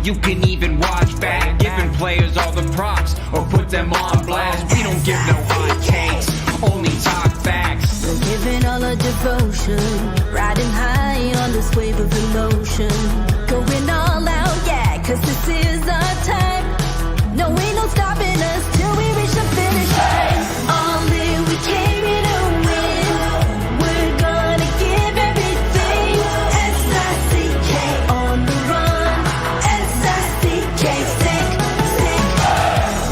you can even watch back. Giving players all the props or put them on blast. We don't give no hot takes, only talk facts. We're giving all our devotion, riding high on this wave of emotion. Going all out, yeah, cause this is our time. No, ain't no stopping us till we reach the finish line. All in, we came here to win. We're gonna give everything. S-I-C-K on the run. S-I-C-K, sick, sick.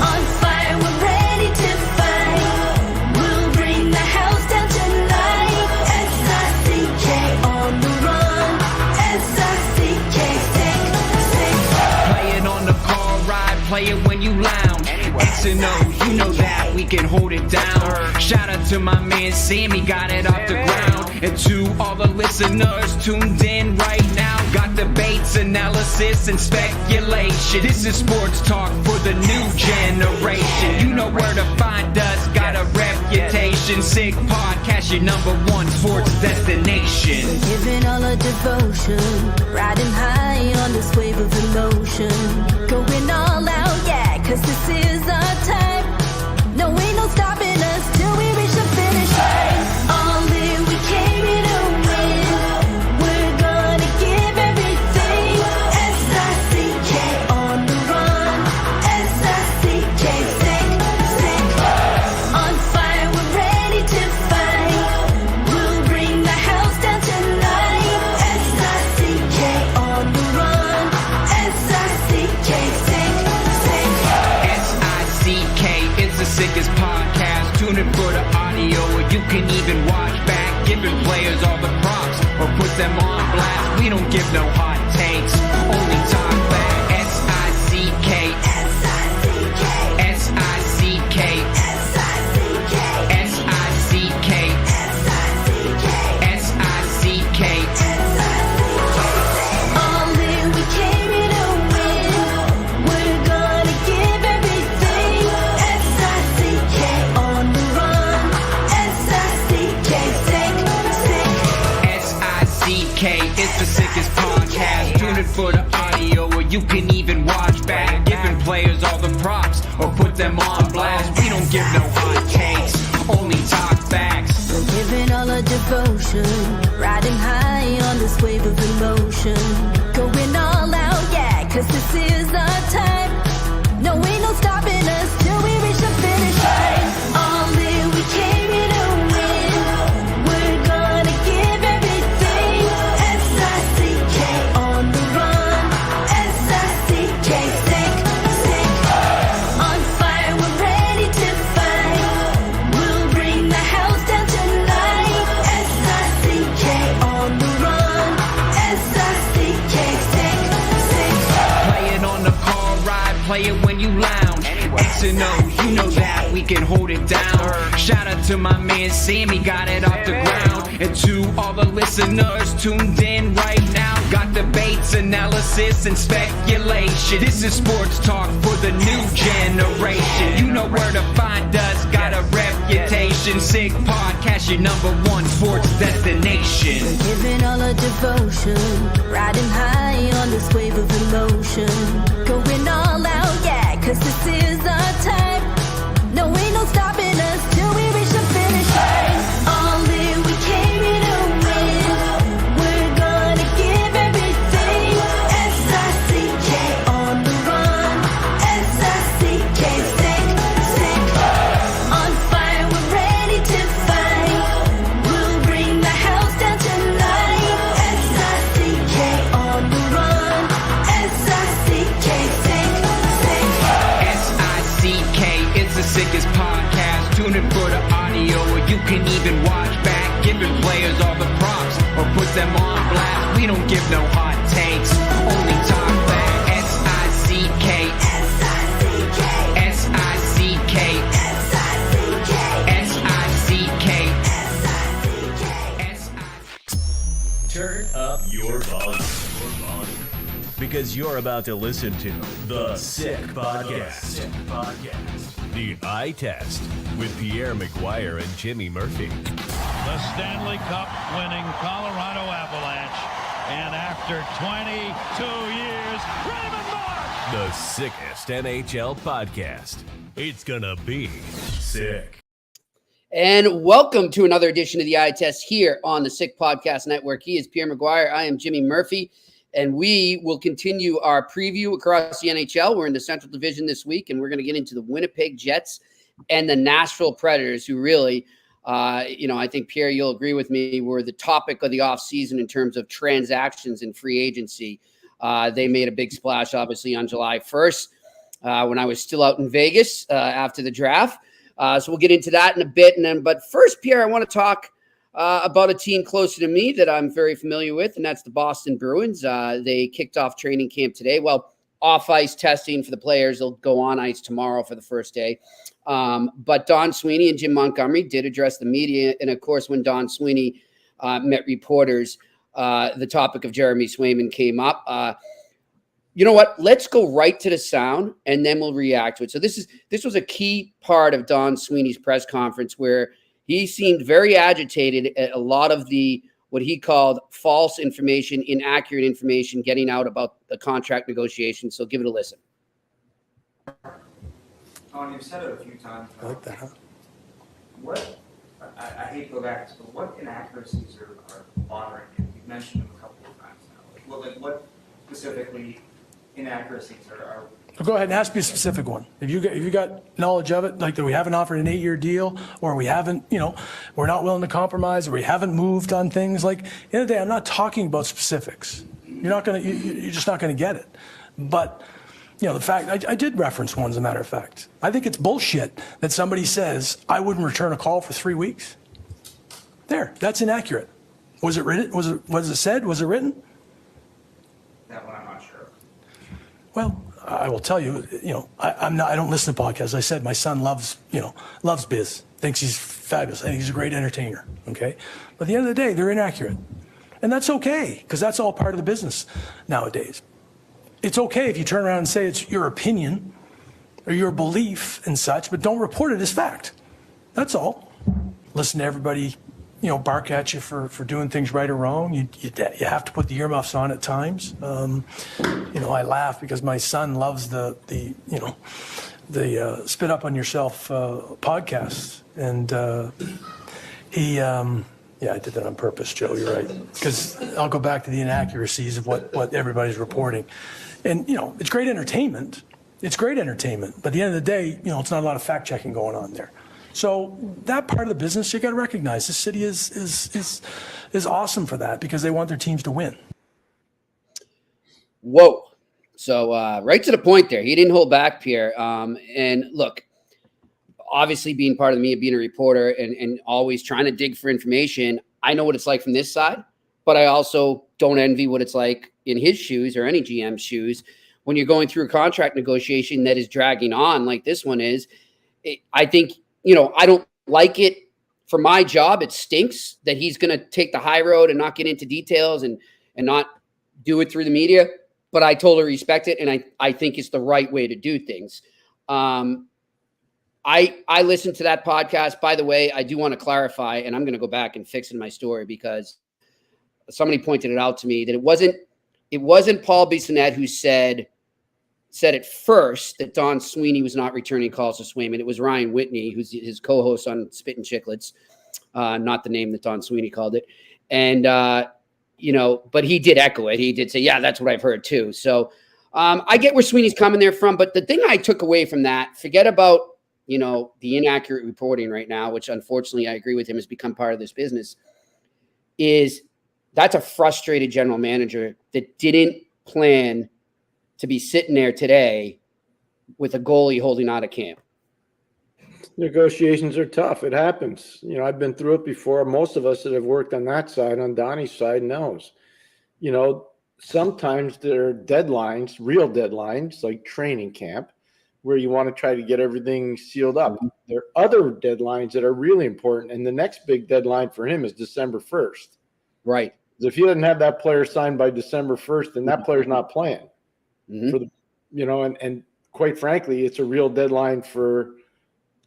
On fire, we're ready to fight. We'll bring the house down tonight. S-I-C-K on the run. S-I-C-K, sick, sick. Playing on the car ride, play it when you lounge. X and O, you know that we can hold it down. Shout out to my man Sammy, got it off the ground. And to all the listeners tuned in right now, got debates, analysis, and speculation. This is sports talk for the new generation. You know where to find us, got a reputation. Sick podcast, your #1 sports destination. We're giving all our devotion, riding high on this wave of emotion. Going all out, yeah, cause this is our time. No, ain't no stopping us till we reach the finish line. All in, we came here to win. We're gonna give everything. S-I-C-K on the run. S-I-C-K, sick, sick. On fire, we're ready to fight. We'll bring the house down tonight. S-I-C-K on the run. S-I-C-K, sick, sick. S-I-C-K is the sickest podcast. Tune in for the audio, or you can even watch back. Giving players all the props or put them on blast. We don't give no hot takes, only talk back. S-I-C-K, S-I-C-K, S-I-C-K, S-I-C-K, S-I-C-K, S-I-C-K, S-I-C-K. All in, we came here to win. We're gonna give everything. S-I-C-K on the run. S-I-C-K, sick, sick. S-I-C-K is the sickest podcast. Tune in for the audio, or you can even watch back. Giving players all the props or put them on blast. We don't give no hot takes, only talk facts. We're giving all our devotion, riding high on this wave of emotion. Going all out, yeah, cause this is our time. No, ain't no stopping us till we reach the finish line. All in, we came here to win. We're gonna give everything. S-I-C-K on the run. S-I-C-K, sick, sick. On fire, we're ready to fight. We'll bring the house down tonight. S-I-C-K on the run. S-I-C-K, sick, sick. Playing on the car ride, play it when you lounge. X and O, you know that we can hold it down. Shout out to my man Sammy, got it off the ground. And to all the listeners tuned in right now, got debates, analysis, and speculation. This is sports talk for the new generation. You know where to find us, got a reputation. Sick podcast, your #1 sports destination. We're giving all our devotion, riding high on this wave of emotion. Going all out, yeah, cause this is our time. No, ain't no stopping us till we reach the finish line. All in, we came here to win. We're gonna give everything. S-I-C-K on the run. S-I-C-K, sick, sick. On fire, we're ready to fight. We'll bring the house down tonight. S-I-C-K on the run. S-I-C-K, sick, sick. S-I-C-K is the sickest podcast. Tune in for the audio, or you can even watch back. Giving players all the props or put them on blast. We don't give no hot takes, only talk back. S-I-C-K, S-I-C-K, S-I-C-K, S-I-C-K, S-I-C-K, S-I-C-K. Turn up your volume. Because you're about to listen to The Sick Podcast. The Eye Test with Pierre, McGuire, and Jimmy Murphy. The Stanley Cup winning Colorado Avalanche. And after 22 years, Raymond Moore The sickest NHL podcast. It's gonna be sick. And welcome to another edition of the Eye Test here on the Sick Podcast Network. He is Pierre McGuire. I am Jimmy Murphy, and we will continue our preview across the NHL. We're in the Central Division this week, and we're going to get into the Winnipeg Jets and the Nashville Predators, who really, I think, Pierre, you'll agree with me, were the topic of the offseason in terms of transactions and free agency. They made a big splash, obviously, on July 1st when I was still out in Vegas after the draft. So we'll get into that in a bit. But first, Pierre, I want to talk about a team closer to me that I'm very familiar with, and that's the Boston Bruins. They kicked off training camp today. Well, off-ice testing for the players. They'll go on ice tomorrow for the first day. But Don Sweeney and Jim Montgomery did address the media. And, of course, when Don Sweeney met reporters, the topic of Jeremy Swayman came up. You know what? Let's go right to the sound, and then we'll react to it. So this was a key part of Don Sweeney's press conference, where he seemed very agitated at a lot of what he called false information, inaccurate information getting out about the contract negotiations. So give it a listen. Don, you've said it a few times now. I like that, huh? What, I hate to go back to this, but what inaccuracies are bothering you? You've mentioned them a couple of times now. What specifically inaccuracies are Go ahead and ask me a specific one. If you got knowledge of it, like that we haven't offered an 8-year deal, or we haven't, we're not willing to compromise, or we haven't moved on things. Like, at the end of the day, I'm not talking about specifics. You're just not gonna get it. But the fact I did reference one, as a matter of fact. I think it's bullshit that somebody says I wouldn't return a call for 3 weeks. That's inaccurate. Was it written? Was it said? Was it written? that one? I'm not sure. Well, I will tell you, I don't listen to podcasts. I said my son loves biz, thinks he's fabulous. I think he's a great entertainer, okay? But at the end of the day, they're inaccurate. And that's okay, because that's all part of the business nowadays. It's okay if you turn around and say it's your opinion or your belief and such, but don't report it as fact. That's all. Listen to everybody, bark at you for doing things right or wrong. You have to put the earmuffs on at times. I laugh because my son loves the Spit Up on Yourself podcast. And I did that on purpose, Joe, you're right. Because I'll go back to the inaccuracies of what everybody's reporting. And, it's great entertainment. It's great entertainment. But at the end of the day, it's not a lot of fact checking going on there. So that part of the business, you got to recognize this city is awesome for that, because they want their teams to win. Whoa. So right to the point there. He didn't hold back, Pierre. And look, obviously being part of the media, being a reporter and always trying to dig for information, I know what it's like from this side, but I also don't envy what it's like in his shoes or any GM's shoes when you're going through a contract negotiation that is dragging on like this one is. I think, I don't like it for my job. It stinks that he's going to take the high road and not get into details and not do it through the media. But I totally respect it, and I think it's the right way to do things. I listened to that podcast. By the way, I do want to clarify, and I'm going to go back and fix it in my story, because somebody pointed it out to me that it wasn't Paul Bissonnette who said it first that Don Sweeney was not returning calls to Swayman. It was Ryan Whitney, who's his co-host on Spittin' Chicklets, not the name that Don Sweeney called it. And, but he did echo it. He did say, yeah, that's what I've heard too. So I get where Sweeney's coming there from. But the thing I took away from that, forget about, the inaccurate reporting right now, which unfortunately I agree with him has become part of this business, is that's a frustrated general manager that didn't plan to be sitting there today with a goalie holding out of camp. Negotiations are tough. It happens. I've been through it before. Most of us that have worked on that side, on Donnie's side, knows. Sometimes there are deadlines, real deadlines, like training camp, where you want to try to get everything sealed up. There are other deadlines that are really important, and the next big deadline for him is December 1st. Right. If he doesn't have that player signed by December 1st, then that player's not playing. Mm-hmm. For the, and quite frankly, it's a real deadline for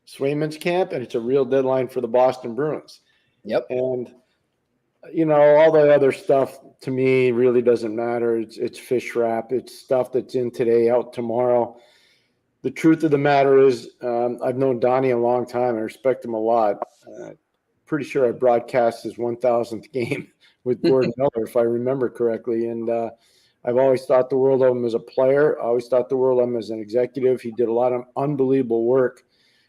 Swayman's camp, and it's a real deadline for the Boston Bruins. Yep. And All the other stuff to me really doesn't matter. It's fish wrap. It's stuff that's in today, out tomorrow. The truth of the matter is, I've known Donnie a long time. I respect him a lot. Pretty sure I broadcast his 1,000th game with Gordon Miller, if I remember correctly. And I've always thought the world of him as a player. I always thought the world of him as an executive. He did a lot of unbelievable work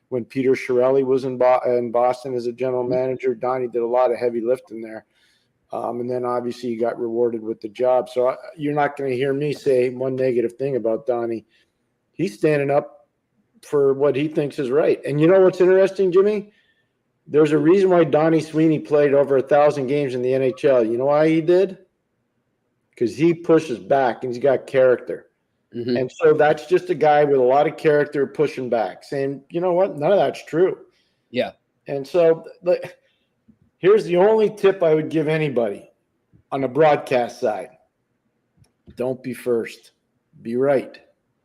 when Peter Chiarelli was in Boston as a general manager. Donnie did a lot of heavy lifting there. And then obviously he got rewarded with the job. So you're not going to hear me say one negative thing about Donnie. He's standing up for what he thinks is right. And you know what's interesting, Jimmy? There's a reason why Donnie Sweeney played over 1,000 games in the NHL. You know why he did? Because he pushes back and he's got character. Mm-hmm. And so that's just a guy with a lot of character pushing back, saying, you know what? None of that's true. Yeah. And so here's the only tip I would give anybody on the broadcast side. Don't be first. Be right.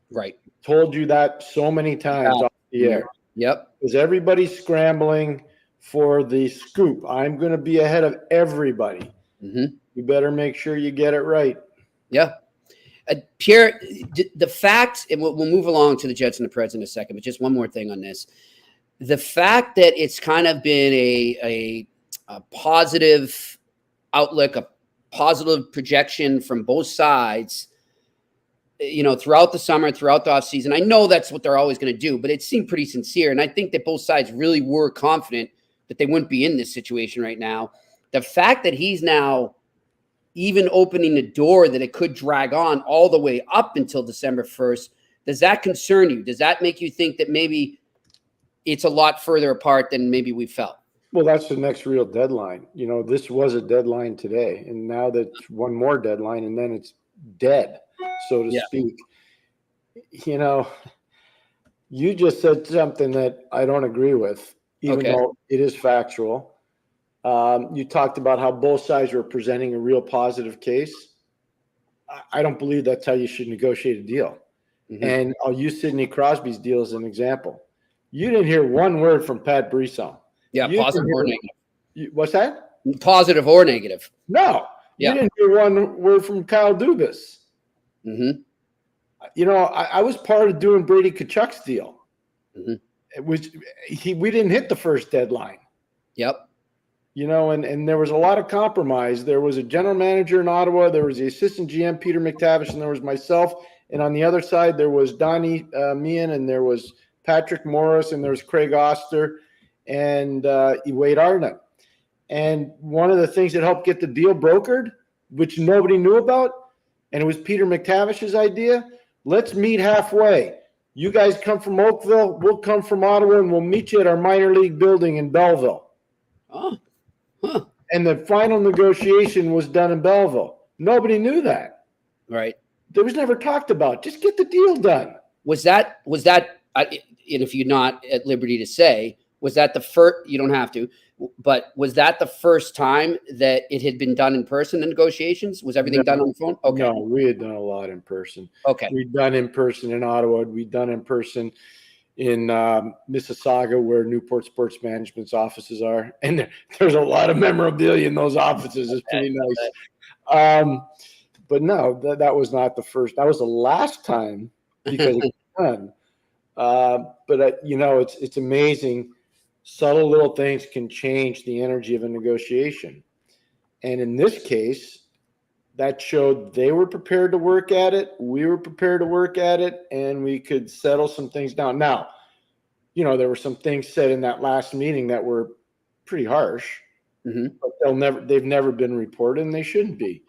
Right. Told you that so many times off the air. Yep. Because everybody's scrambling for the scoop. I'm going to be ahead of everybody. Mm-hmm. You better make sure you get it right. Yeah. Pierre, the fact, and we'll move along to the Jets and the Preds in a second, but just one more thing on this. The fact that it's kind of been a positive outlook, a positive projection from both sides, throughout the summer, throughout the offseason. I know that's what they're always going to do, but it seemed pretty sincere. And I think that both sides really were confident that they wouldn't be in this situation right now. The fact that he's now even opening the door that it could drag on all the way up until December 1st, does that concern you? Does that make you think that maybe it's a lot further apart than maybe we felt? Well, that's the next real deadline. This was a deadline today, and now that's one more deadline, and then it's dead, so to speak. You just said something that I don't agree with, even though it is factual. You talked about how both sides were presenting a real positive case. I don't believe that's how you should negotiate a deal. Mm-hmm. And I'll use Sidney Crosby's deal as an example. You didn't hear one word from Pat Brisson. Yeah, positive or negative. What's that? Positive or negative. No. You didn't hear one word from Kyle Dubas. Mm-hmm. I was part of doing Brady Tkachuk's deal. Mm-hmm. We didn't hit the first deadline. Yep. And there was a lot of compromise. There was a general manager in Ottawa. There was the assistant GM, Peter McTavish, and there was myself. And on the other side, there was Donnie Meehan, and there was Patrick Morris, and there was Craig Oster, and Wade Arnott. And one of the things that helped get the deal brokered, which nobody knew about, and it was Peter McTavish's idea, let's meet halfway. You guys come from Oakville, we'll come from Ottawa, and we'll meet you at our minor league building in Belleville. Oh. Huh. And the final negotiation was done in Belleville. Nobody knew that. Right. That was never talked about. Just get the deal done. Was that, and if you're not at liberty to say, was that the first, you don't have to, but was that the first time that it had been done in person, the negotiations? Was everything done on the phone? Okay. No, we had done a lot in person. Okay. We'd done in person in Ottawa. We'd done in person in Mississauga, where Newport Sports Management's offices are. And there's a lot of memorabilia in those offices. It's pretty nice. But no, that was not the first. That was the last time because it's done. But it's amazing. Subtle little things can change the energy of a negotiation. And in this case, that showed they were prepared to work at it. We were prepared to work at it, and we could settle some things down. Now, there were some things said in that last meeting that were pretty harsh, but they've never been reported, and they shouldn't be.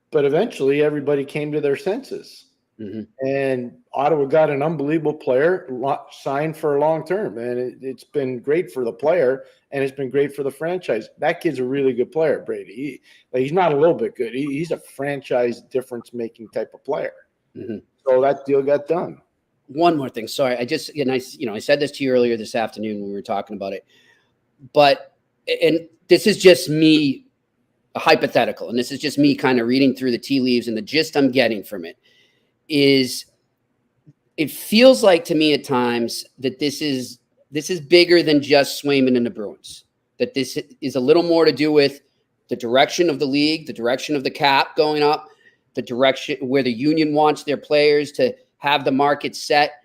But eventually everybody came to their senses. Mm-hmm. And Ottawa got an unbelievable player signed for a long term, and it's been great for the player, and it's been great for the franchise. That kid's a really good player, Brady. He's not a little bit good. He's a franchise difference-making type of player. Mm-hmm. So that deal got done. One more thing. Sorry, I said this to you earlier this afternoon when we were talking about it, and this is just me, a hypothetical, and this is just me kind of reading through the tea leaves, and the gist I'm getting from it is it feels like to me at times that this is bigger than just Swayman and the Bruins, that this is a little more to do with the direction of the league, the direction of the cap going up, the direction where the union wants their players to have the market set.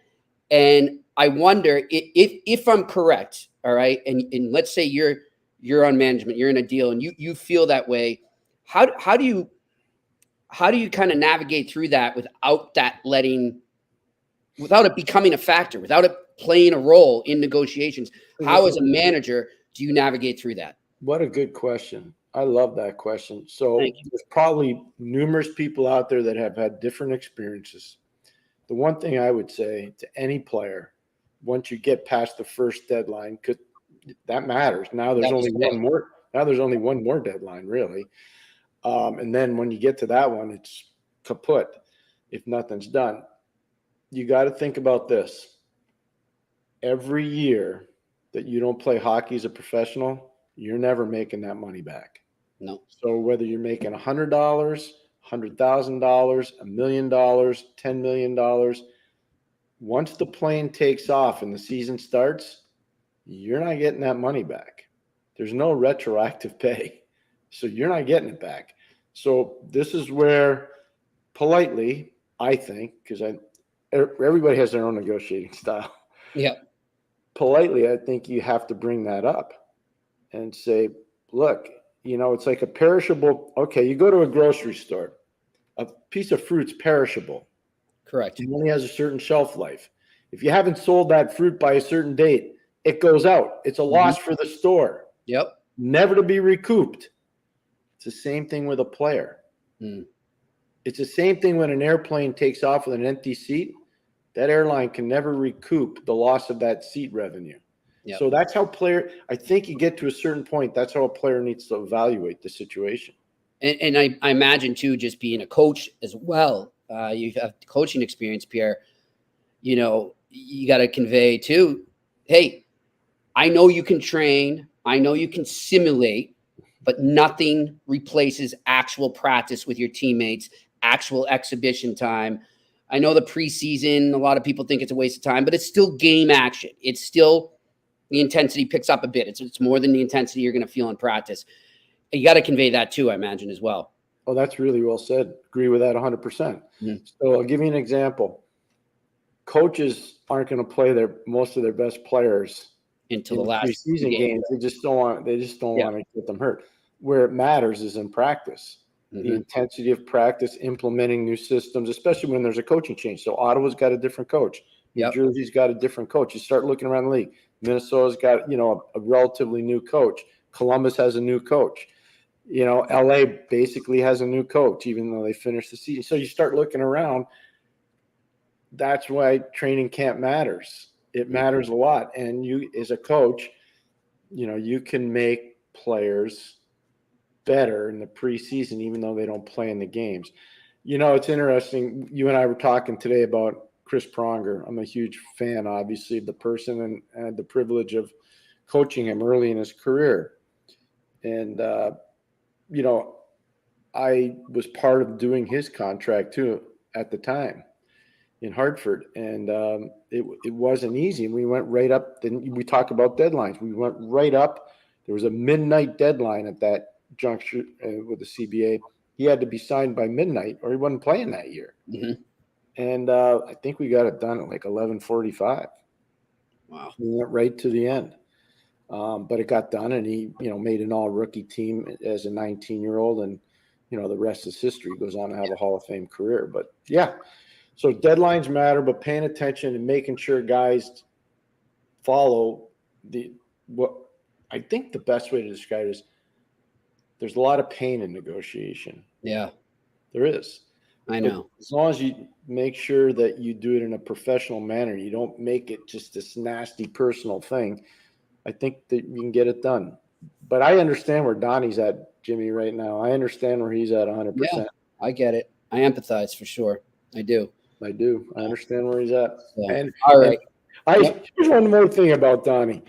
And I wonder if I'm correct, all right, and let's say you're on management, you're in a deal, and you feel that way. How do you kind of navigate through that without it becoming a factor, without it playing a role in negotiations? How, as a manager, do you navigate through that? What a good question. I love that question. So there's probably numerous people out there that have had different experiences. The one thing I would say to any player, once you get past the first deadline, because that matters. Now there's only one more. Now there's only one more deadline, really. And then when you get to that one, it's kaput if nothing's done. You got to think about this. Every year that you don't play hockey as a professional, you're never making that money back. No. So whether you're making $100, $100,000, $1 million, $10 million, once the plane takes off and the season starts, you're not getting that money back. There's no retroactive pay. So you're not getting it back. So this is where politely, I think, because everybody has their own negotiating style. Yeah. Politely, I think you have to bring that up and say, look, it's like a perishable. Okay, you go to a grocery store, a piece of fruit's perishable. Correct. It only has a certain shelf life. If you haven't sold that fruit by a certain date, it goes out. It's a loss for the store. Yep. Never to be recouped. It's the same thing with a player. It's the same thing when an airplane takes off with an empty seat. That airline can never recoup the loss of that seat revenue. Yep. So that's how I think you get to a certain point. That's how a player needs to evaluate the situation. And I imagine, too, just being a coach as well, you have coaching experience, Pierre, you got to convey, too, hey, I know you can train. I know you can simulate, but nothing replaces actual practice with your teammates, actual exhibition time. I know the preseason, a lot of people think it's a waste of time, but it's still game action. It's still the intensity picks up a bit. It's more than the intensity you're going to feel in practice. You got to convey that too, I imagine, as well. Oh, that's really well said. Agree with that 100%. So I'll give you an example. Coaches aren't going to play most of their best players until the last preseason games. They just don't want to get them hurt. Where it matters is in practice. The intensity of practice, implementing new systems, especially when there's a coaching change. So Ottawa's got a different coach. New Jersey's got a different coach. You start looking around the league. Minnesota's got, a relatively new coach. Columbus has a new coach. LA basically has a new coach, even though they finished the season. So you start looking around. That's why training camp matters. It matters a lot. And you, as a coach, you can make players better in the preseason, even though they don't play in the games. It's interesting. You and I were talking today about Chris Pronger. I'm a huge fan, obviously, of the person, and had the privilege of coaching him early in his career. And, I was part of doing his contract too at the time in Hartford. And it wasn't easy. And we went right up. Then we talk about deadlines. We went right up. There was a midnight deadline at that juncture with the CBA. He had to be signed by midnight or he wasn't playing that year. And I think we got it done at like 11:45. Wow. We went right to the end. But it got done, and he, made an all-rookie team as a 19-year-old, and, the rest is history. He goes on to have a Hall of Fame career. But, yeah, so deadlines matter, but paying attention and making sure guys follow what I think the best way to describe it is there's a lot of pain in negotiation. Yeah. There is. I know. As long as you make sure that you do it in a professional manner, you don't make it just this nasty personal thing, I think that you can get it done. But I understand where Donnie's at, Jimmy, right now. I understand where he's at 100%. Yeah, I get it. I empathize for sure. I do. I understand where he's at. So, and all right. Here's one more thing about Donnie.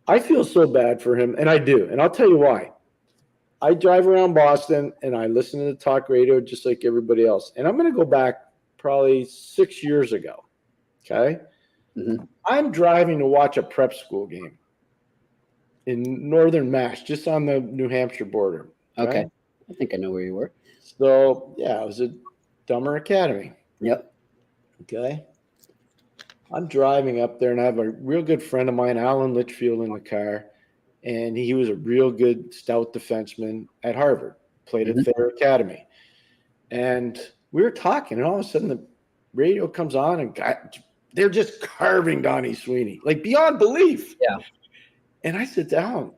I feel so bad for him, and I do. And I'll tell you why. I drive around Boston, and I listen to the talk radio just like everybody else. And I'm going to go back probably 6 years ago, okay? I'm driving to watch a prep school game in northern Mass, just on the New Hampshire border. Okay. I think I know where you were. So, yeah, it was a Dummer Academy. Yep. Okay. I'm driving up there, and I have a real good friend of mine, Alan Litchfield, in the car. And he was a real good stout defenseman at Harvard, played at Thayer Academy. And we were talking, and all of a sudden the radio comes on, and they're just carving Donnie Sweeney, like beyond belief. Yeah. And I sit down.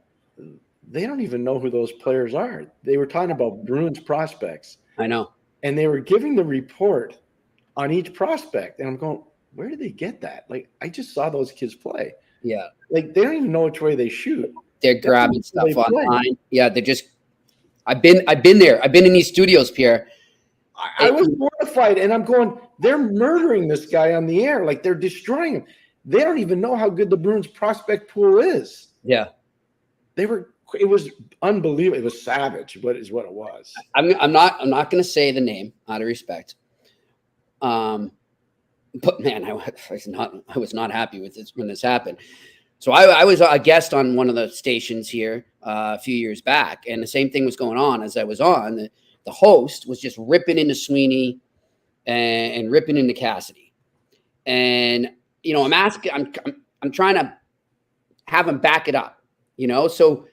They don't even know who those players are. They were talking about Bruins prospects. I know. And they were giving the report on each prospect. And I'm going, where did they get that? Like, I just saw those kids play. Yeah. Like, they don't even know which way they shoot. They're grabbing stuff online. Yeah, they're just. I've been there. I've been in these studios, Pierre. I was mortified, and I'm going, they're murdering this guy on the air. Like, they're destroying him. They don't even know how good the Bruins prospect pool is. Yeah. It was unbelievable. It was savage, what it was. I'm not going to say the name out of respect. But man, I was not happy with this when this happened. So I was a guest on one of the stations here a few years back, and the same thing was going on as I was on. The host was just ripping into Sweeney and ripping into Cassidy, and I'm trying to have him back it up, So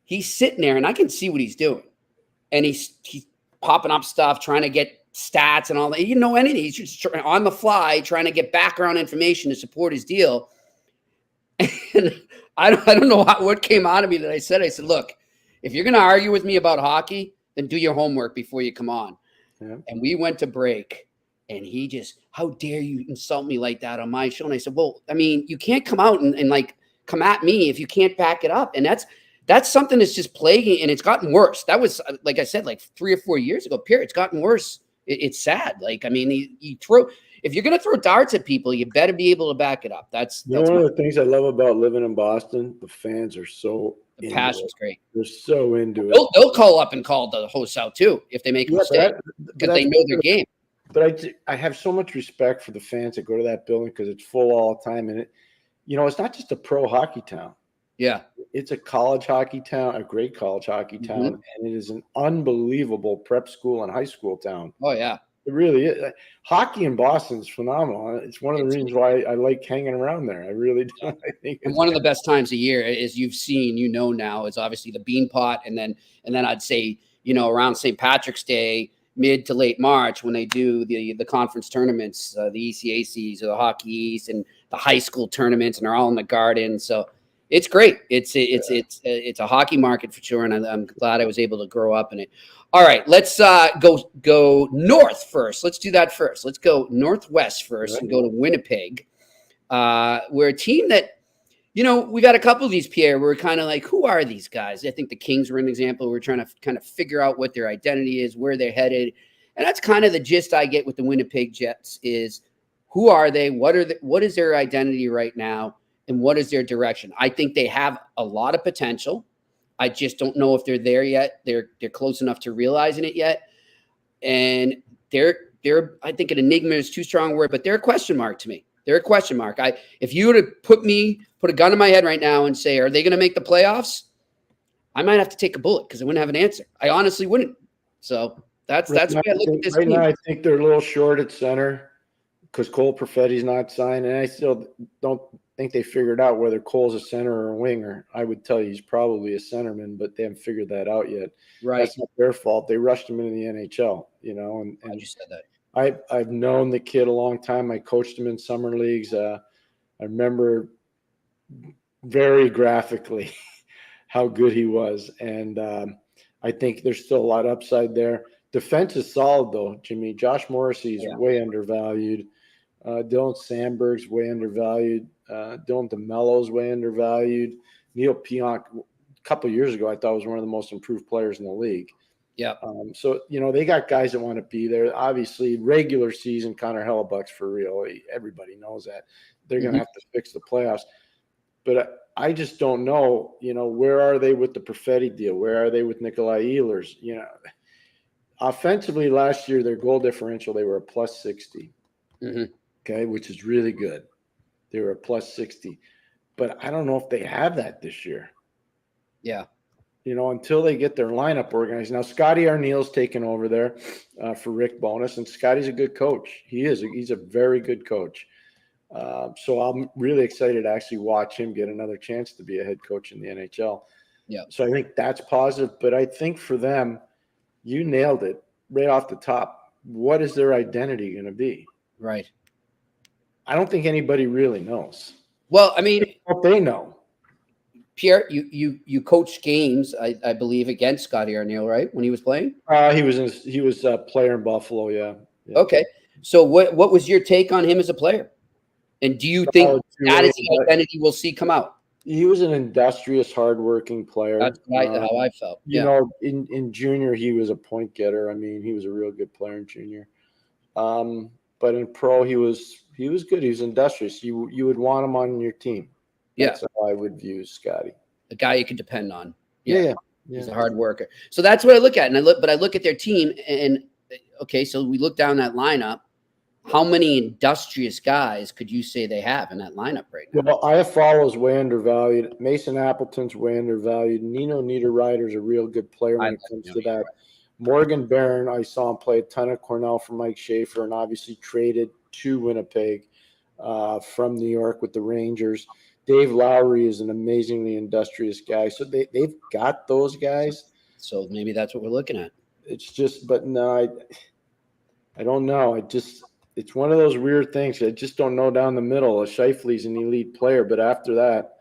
he's sitting there, and I can see what he's doing, and he's popping up stuff, trying to get stats and all that. He didn't know anything. He's just on the fly trying to get background information to support his deal. And I don't know what came out of me that I said, look, if you're going to argue with me about hockey, then do your homework before you come on. Yeah. And we went to break, and he just, how dare you insult me like that on my show? And I said, well, I mean, you can't come out and like come at me if you can't back it up. And that's something that's just plaguing, and it's gotten worse. That was, like I said, like 3 or 4 years ago, Pierre, it's gotten worse. It's sad. Like, I mean, if you're going to throw darts at people, you better be able to back it up. That's one of the things I love about living in Boston. The fans are so the passion's great. They're so into it. They'll call up and call the hosts out too if they make a mistake because they know their game. But I have so much respect for the fans that go to that building because it's full all the time, and it's not just a pro hockey town. Yeah, it's a college hockey town, a great college hockey town, and it is an unbelievable prep school and high school town. Oh yeah. It really is. Hockey in Boston is phenomenal. It's one of the reasons why I like hanging around there. I really do. I think and one of the best times of year, as you've seen, now, is obviously the Bean Pot, and then I'd say around St. Patrick's Day, mid to late March, when they do the conference tournaments, the ECACs or the Hockey East and the high school tournaments, and they're all in the Garden. So it's great. It's a hockey market for sure, and I'm glad I was able to grow up in it. All right, let's go north first. Let's do that first. Let's go northwest first and go to Winnipeg. We're a team that, we've had a couple of these, Pierre. We're kind of like, who are these guys? I think the Kings were an example. We're trying to kind of figure out what their identity is, where they're headed. And that's kind of the gist I get with the Winnipeg Jets is, who are they? What is their identity right now? And what is their direction? I think they have a lot of potential. I just don't know if they're there yet. They're close enough to realizing it yet. And they're I think an enigma is too strong a word, but they're a question mark to me. They're a question mark. If you were to put a gun in my head right now and say, are they going to make the playoffs? I might have to take a bullet because I wouldn't have an answer. I honestly wouldn't. So that's the way I look at this team. Now I think they're a little short at center because Cole Perfetti's not signed, and I still don't think they figured out whether Cole's a center or a winger. I would tell you he's probably a centerman, but they haven't figured that out yet. Right. That's not their fault. They rushed him into the NHL, and I just said that. I've known the kid a long time. I coached him in summer leagues. I remember very graphically how good he was. And I think there's still a lot of upside there. Defense is solid, though, Jimmy. Josh Morrissey is way undervalued. Dylan Sandberg's way undervalued. Dylan DeMello's way undervalued. Neil Pionk, a couple of years ago, I thought was one of the most improved players in the league. Yeah. So, they got guys that want to be there. Obviously, regular season, Connor Hellebuck's for real. Everybody knows that. They're going to have to fix the playoffs. But I just don't know, where are they with the Perfetti deal? Where are they with Nikolai Ehlers? Offensively last year, their goal differential, they were a plus 60. Okay, which is really good. They were a plus 60. But I don't know if they have that this year. Yeah. until they get their lineup organized. Now, Scotty Arneal's taken over there for Rick Bowness, and Scotty's a good coach. He's a very good coach. So I'm really excited to actually watch him get another chance to be a head coach in the NHL. Yeah. So I think that's positive. But I think for them, you nailed it right off the top. What is their identity going to be? Right. I don't think anybody really knows. Well, I mean, what they know. Pierre, you coached games, I believe, against Scotty Arneal, right? When he was playing? He was a player in Buffalo, yeah. Okay. So what was your take on him as a player? And do you think that is the identity we'll see come out? He was an industrious, hardworking player. That's how I felt. In junior, he was a point getter. I mean, he was a real good player in junior. But in pro, he was good. He was industrious. You would want him on your team. That's how I would view Scotty. A guy you can depend on. Yeah. He's a hard worker. So that's what I look at. And I look at their team and okay, so we look down that lineup. How many industrious guys could you say they have in that lineup right now? Well, Iafallo's way undervalued. Mason Appleton's way undervalued. Nino Niederreiter's a real good player when it comes to that. Morgan Barron, I saw him play a ton of Cornell for Mike Schaefer and obviously traded to Winnipeg from New York with the Rangers. Dave Lowry is an amazingly industrious guy. So they've got those guys. So maybe that's what we're looking at. It's just, but no, I don't know. It's one of those weird things. I just don't know down the middle. Scheifele's an elite player, but after that,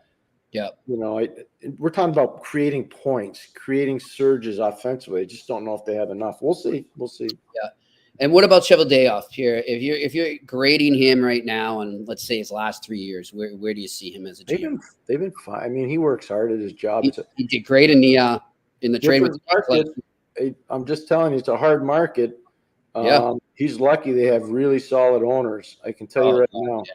we're talking about creating points, creating surges offensively. I just don't know if they have enough. We'll see. Yeah. And what about Cheveldayoff, Pierre? If you're grading him right now, and let's say his last 3 years, where do you see him as a GM? They've been fine. I mean, he works hard at his job. He did great in the trade with the market. I'm just telling you, it's a hard market. He's lucky they have really solid owners. I can tell you right now. Yeah.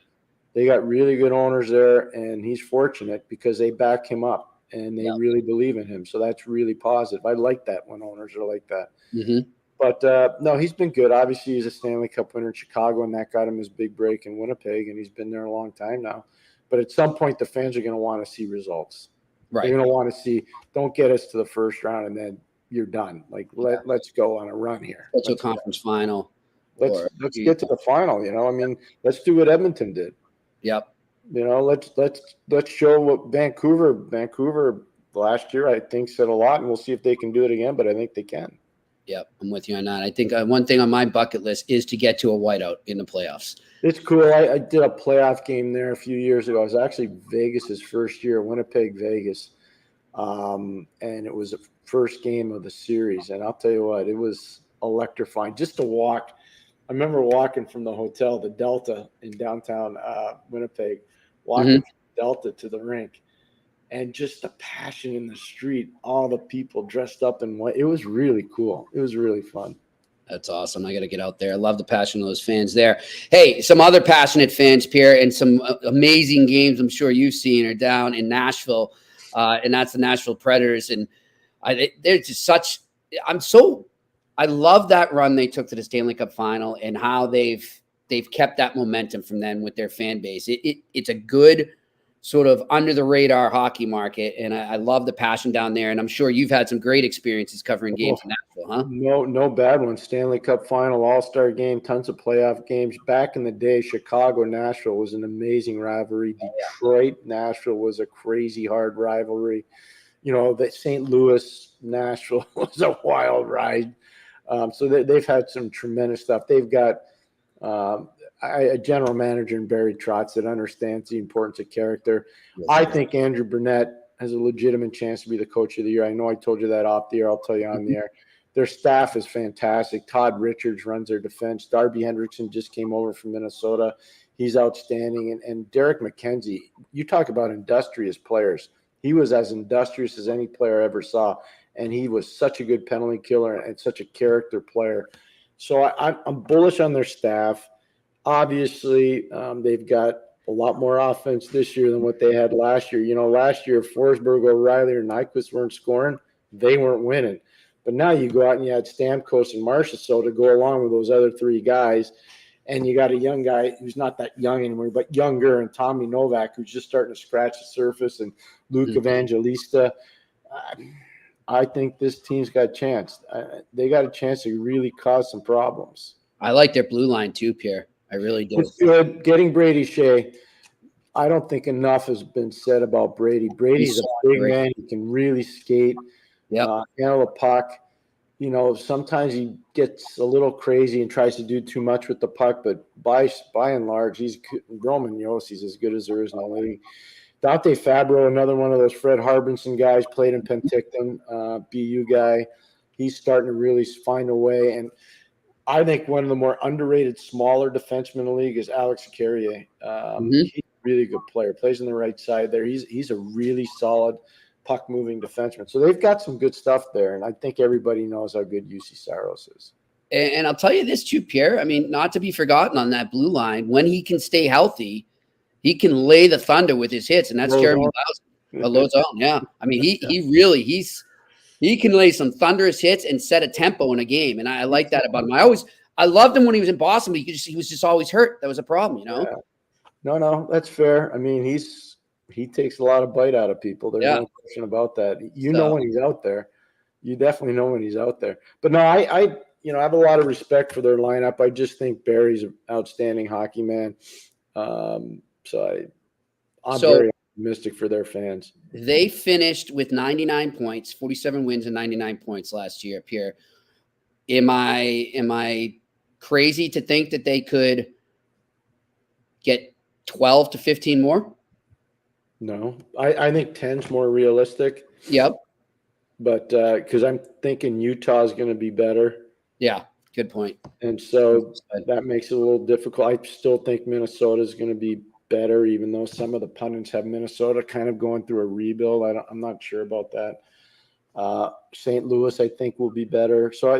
They got really good owners there, and he's fortunate because they back him up and they really believe in him. So that's really positive. I like that when owners are like that. Mm-hmm. But no, he's been good. Obviously, he's a Stanley Cup winner in Chicago, and that got him his big break in Winnipeg, and he's been there a long time now. But at some point, the fans are going to want to see results. Right. They're going to want to see, don't get us to the first round and then you're done. Like, let's go on a run here. Let's go conference final. Let's get to the final. I mean, let's do what Edmonton did. Yep. Let's show what Vancouver last year, I think, said a lot, and we'll see if they can do it again, but I think they can. Yep, I'm with you on that. I think one thing on my bucket list is to get to a whiteout in the playoffs. It's cool. I did a playoff game there a few years ago. It was actually Vegas's first year, Winnipeg, Vegas. And it was the first game of the series. And I'll tell you what, it was electrifying. Just to walk. I remember walking from the hotel, the Delta in downtown Winnipeg, walking from Delta to the rink. And just the passion in the street, all the people dressed up in white. It was really cool. It was really fun. That's awesome. I got to get out there. I love the passion of those fans there. Hey, some other passionate fans, Pierre, and some amazing games I'm sure you've seen are down in Nashville, and that's the Nashville Predators. And they're just I love that run they took to the Stanley Cup final and how they've kept that momentum from them with their fan base. It's a good sort of under the radar hockey market. And I love the passion down there. And I'm sure you've had some great experiences covering games in Nashville, huh? No bad ones. Stanley Cup final, all-star game, tons of playoff games. Back in the day, Chicago, Nashville was an amazing rivalry. Detroit, Nashville was a crazy hard rivalry. The St. Louis, Nashville was a wild ride. So they've had some tremendous stuff. They've got a general manager in Barry Trotz that understands the importance of character. Yes, I think Andrew Burnett has a legitimate chance to be the coach of the year. I know I told you that off the air. I'll tell you on the air. Their staff is fantastic. Todd Richards runs their defense. Darby Hendrickson just came over from Minnesota. He's outstanding. And Derek McKenzie, you talk about industrious players. He was as industrious as any player I ever saw. And he was such a good penalty killer and such a character player. So I'm bullish on their staff. Obviously, they've got a lot more offense this year than what they had last year. Last year, if Forsberg, O'Reilly, or Nyquist weren't scoring, they weren't winning. But now you go out and you had Stamkos and Marchessault to go along with those other three guys, and you got a young guy who's not that young anymore, but younger, and Tommy Novak, who's just starting to scratch the surface, and Luke Evangelista. I think this team's got a chance. They got a chance to really cause some problems. I like their blue line too, Pierre. I really do. It's good. Getting Brady Shea. I don't think enough has been said about Brady. Brady's a big man. He can really skate, handle a puck. You know, sometimes he gets a little crazy and tries to do too much with the puck, but by and large, Roman Yossi's as good as there is in the league. Dante Fabro, another one of those Fred Harbinson guys, played in Penticton, BU guy. He's starting to really find a way. And I think one of the more underrated, smaller defensemen in the league is Alex Carrier. He's a really good player. Plays on the right side there. He's a really solid puck-moving defenseman. So they've got some good stuff there, and I think everybody knows how good UC Saros is. And I'll tell you this too, Pierre. I mean, not to be forgotten on that blue line, when he can stay healthy, he can lay the thunder with his hits, and that's Jeremy Swayman. Yeah. I mean, he can lay some thunderous hits and set a tempo in a game, and I like that about him. I loved him when he was in Boston, but he was just always hurt. That was a problem, you know? Yeah. No, that's fair. I mean, he takes a lot of bite out of people. There's no question about that. You know when he's out there. You definitely know when he's out there. But no, I have a lot of respect for their lineup. I just think Barry's an outstanding hockey man. So I'm very optimistic for their fans. They finished with 99 points, 47 wins and 99 points last year, Pierre. Am I crazy to think that they could get 12 to 15 more? No, I think 10's more realistic. Yep. But because I'm thinking Utah's going to be better. Yeah, good point. And so that makes it a little difficult. I still think Minnesota's going to be better, even though some of the pundits have Minnesota kind of going through a rebuild. I'm not sure about that. St. Louis, I think, will be better. So,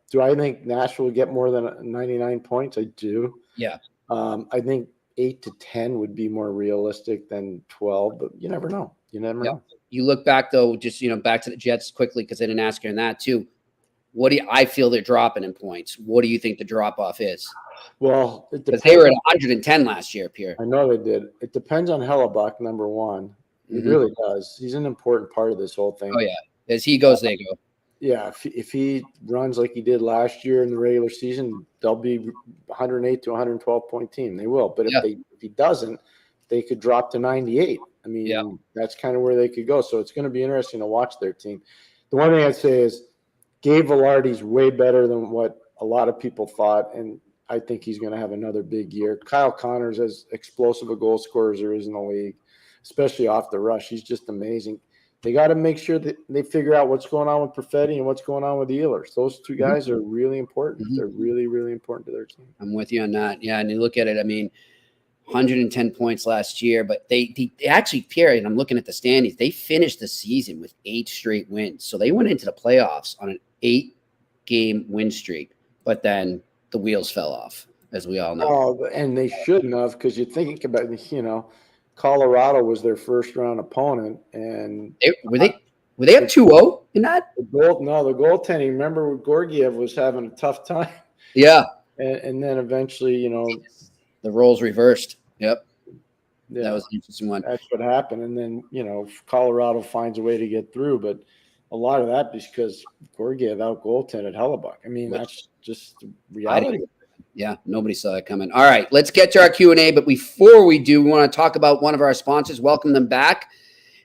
do I think Nashville will get more than 99 points? I do. Yeah. I think 8 to 10 would be more realistic than 12, but you never know. Know. You look back, though, just, back to the Jets quickly, because I didn't ask you on that, too. I feel they're dropping in points. What do you think the drop-off is? Well, because they were at 110 last year, Pierre. I know they did. It depends on Hellebuck, number one. It really does. He's an important part of this whole thing. Oh, yeah. As he goes, they go. Yeah, if he runs like he did last year in the regular season, they'll be 108 to 112 point team. They will. But if he doesn't, they could drop to 98. I mean, that's kind of where they could go. So it's going to be interesting to watch their team. The one thing I'd say is Gabe Velarde's way better than what a lot of people thought, and I think he's going to have another big year. Kyle Connor's as explosive a goal scorer as there is in the league, especially off the rush. He's just amazing. They got to make sure that they figure out what's going on with Perfetti and what's going on with the Ehlers. Those two guys are really important. They're really, really important to their team. I'm with you on that. Yeah, and you look at it, I mean, 110 points last year, but they actually, Pierre, and I'm looking at the standings, they finished the season with 8 straight wins. So they went into the playoffs on an 8-game win streak, but then the wheels fell off, as we all know. Oh, and they shouldn't have, because you're thinking about, Colorado was their first-round opponent, and were they up 2-0 in that? The goaltending. Remember, Gorgiev was having a tough time. Yeah, and then eventually, the roles reversed. Yep, yeah, that was an interesting one. That's what happened, and then Colorado finds a way to get through, but a lot of that is because Gorgiev out goaltended Hellebuck. I mean, that's just reality. Yeah, nobody saw it coming. All right, let's get to our Q&A. But before we do, we want to talk about one of our sponsors, welcome them back,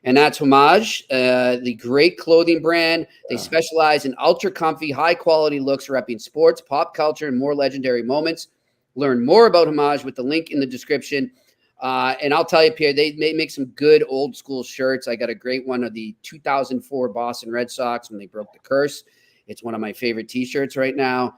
and that's Homage, the great clothing brand. They specialize in ultra-comfy, high-quality looks repping sports, pop culture, and more legendary moments. Learn more about Homage with the link in the description. And I'll tell you, Pierre, they make some good old-school shirts. I got a great one of the 2004 Boston Red Sox when they broke the curse. It's one of my favorite T-shirts right now.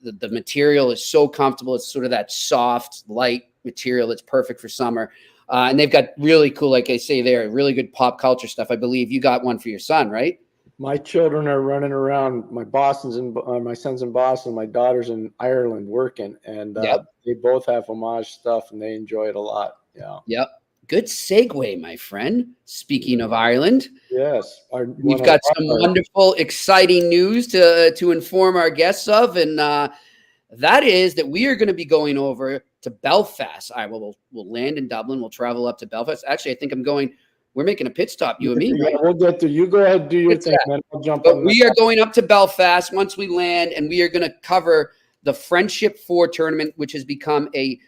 The material is so comfortable. It's sort of that soft, light material that's perfect for summer. And they've got really cool, like I say there, really good pop culture stuff. I believe you got one for your son, right? My children are running around. My son's in Boston. My daughter's in Ireland working. And they both have Homage stuff, and they enjoy it a lot. Yeah. Yep. Good segue, my friend. Speaking of Ireland, yes, we've got some wonderful, exciting news to inform our guests of, and that is that we are going to be going over to Belfast. We'll land in Dublin. We'll travel up to Belfast. Actually, I think I'm going we're making a pit stop, you and me. Yeah, Right? we'll get to you. Go ahead, do your It's thing, that. man. I'll jump But on. we are going up to Belfast once we land, and we are going to cover the Friendship 4 tournament, which has become a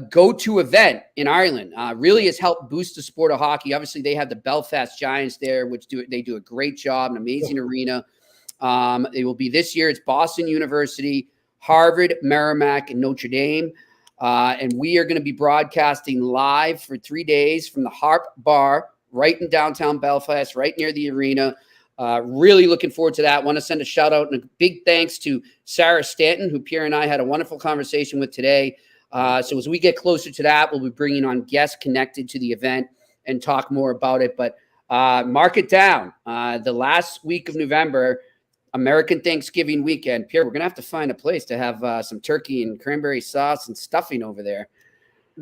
go-to event in Ireland. Really has helped boost the sport of hockey. Obviously, they have the Belfast Giants there, which they do a great job, an amazing arena. It will be this year. It's Boston University, Harvard, Merrimack, and Notre Dame. And we are going to be broadcasting live for 3 days from the Harp Bar right in downtown Belfast, right near the arena. Really looking forward to that. Want to send a shout out and a big thanks to Sarah Stanton, who Pierre and I had a wonderful conversation with today. So as we get closer to that, we'll be bringing on guests connected to the event and talk more about it. But mark it down. The last week of November, American Thanksgiving weekend. Pierre, we're going to have to find a place to have some turkey and cranberry sauce and stuffing over there.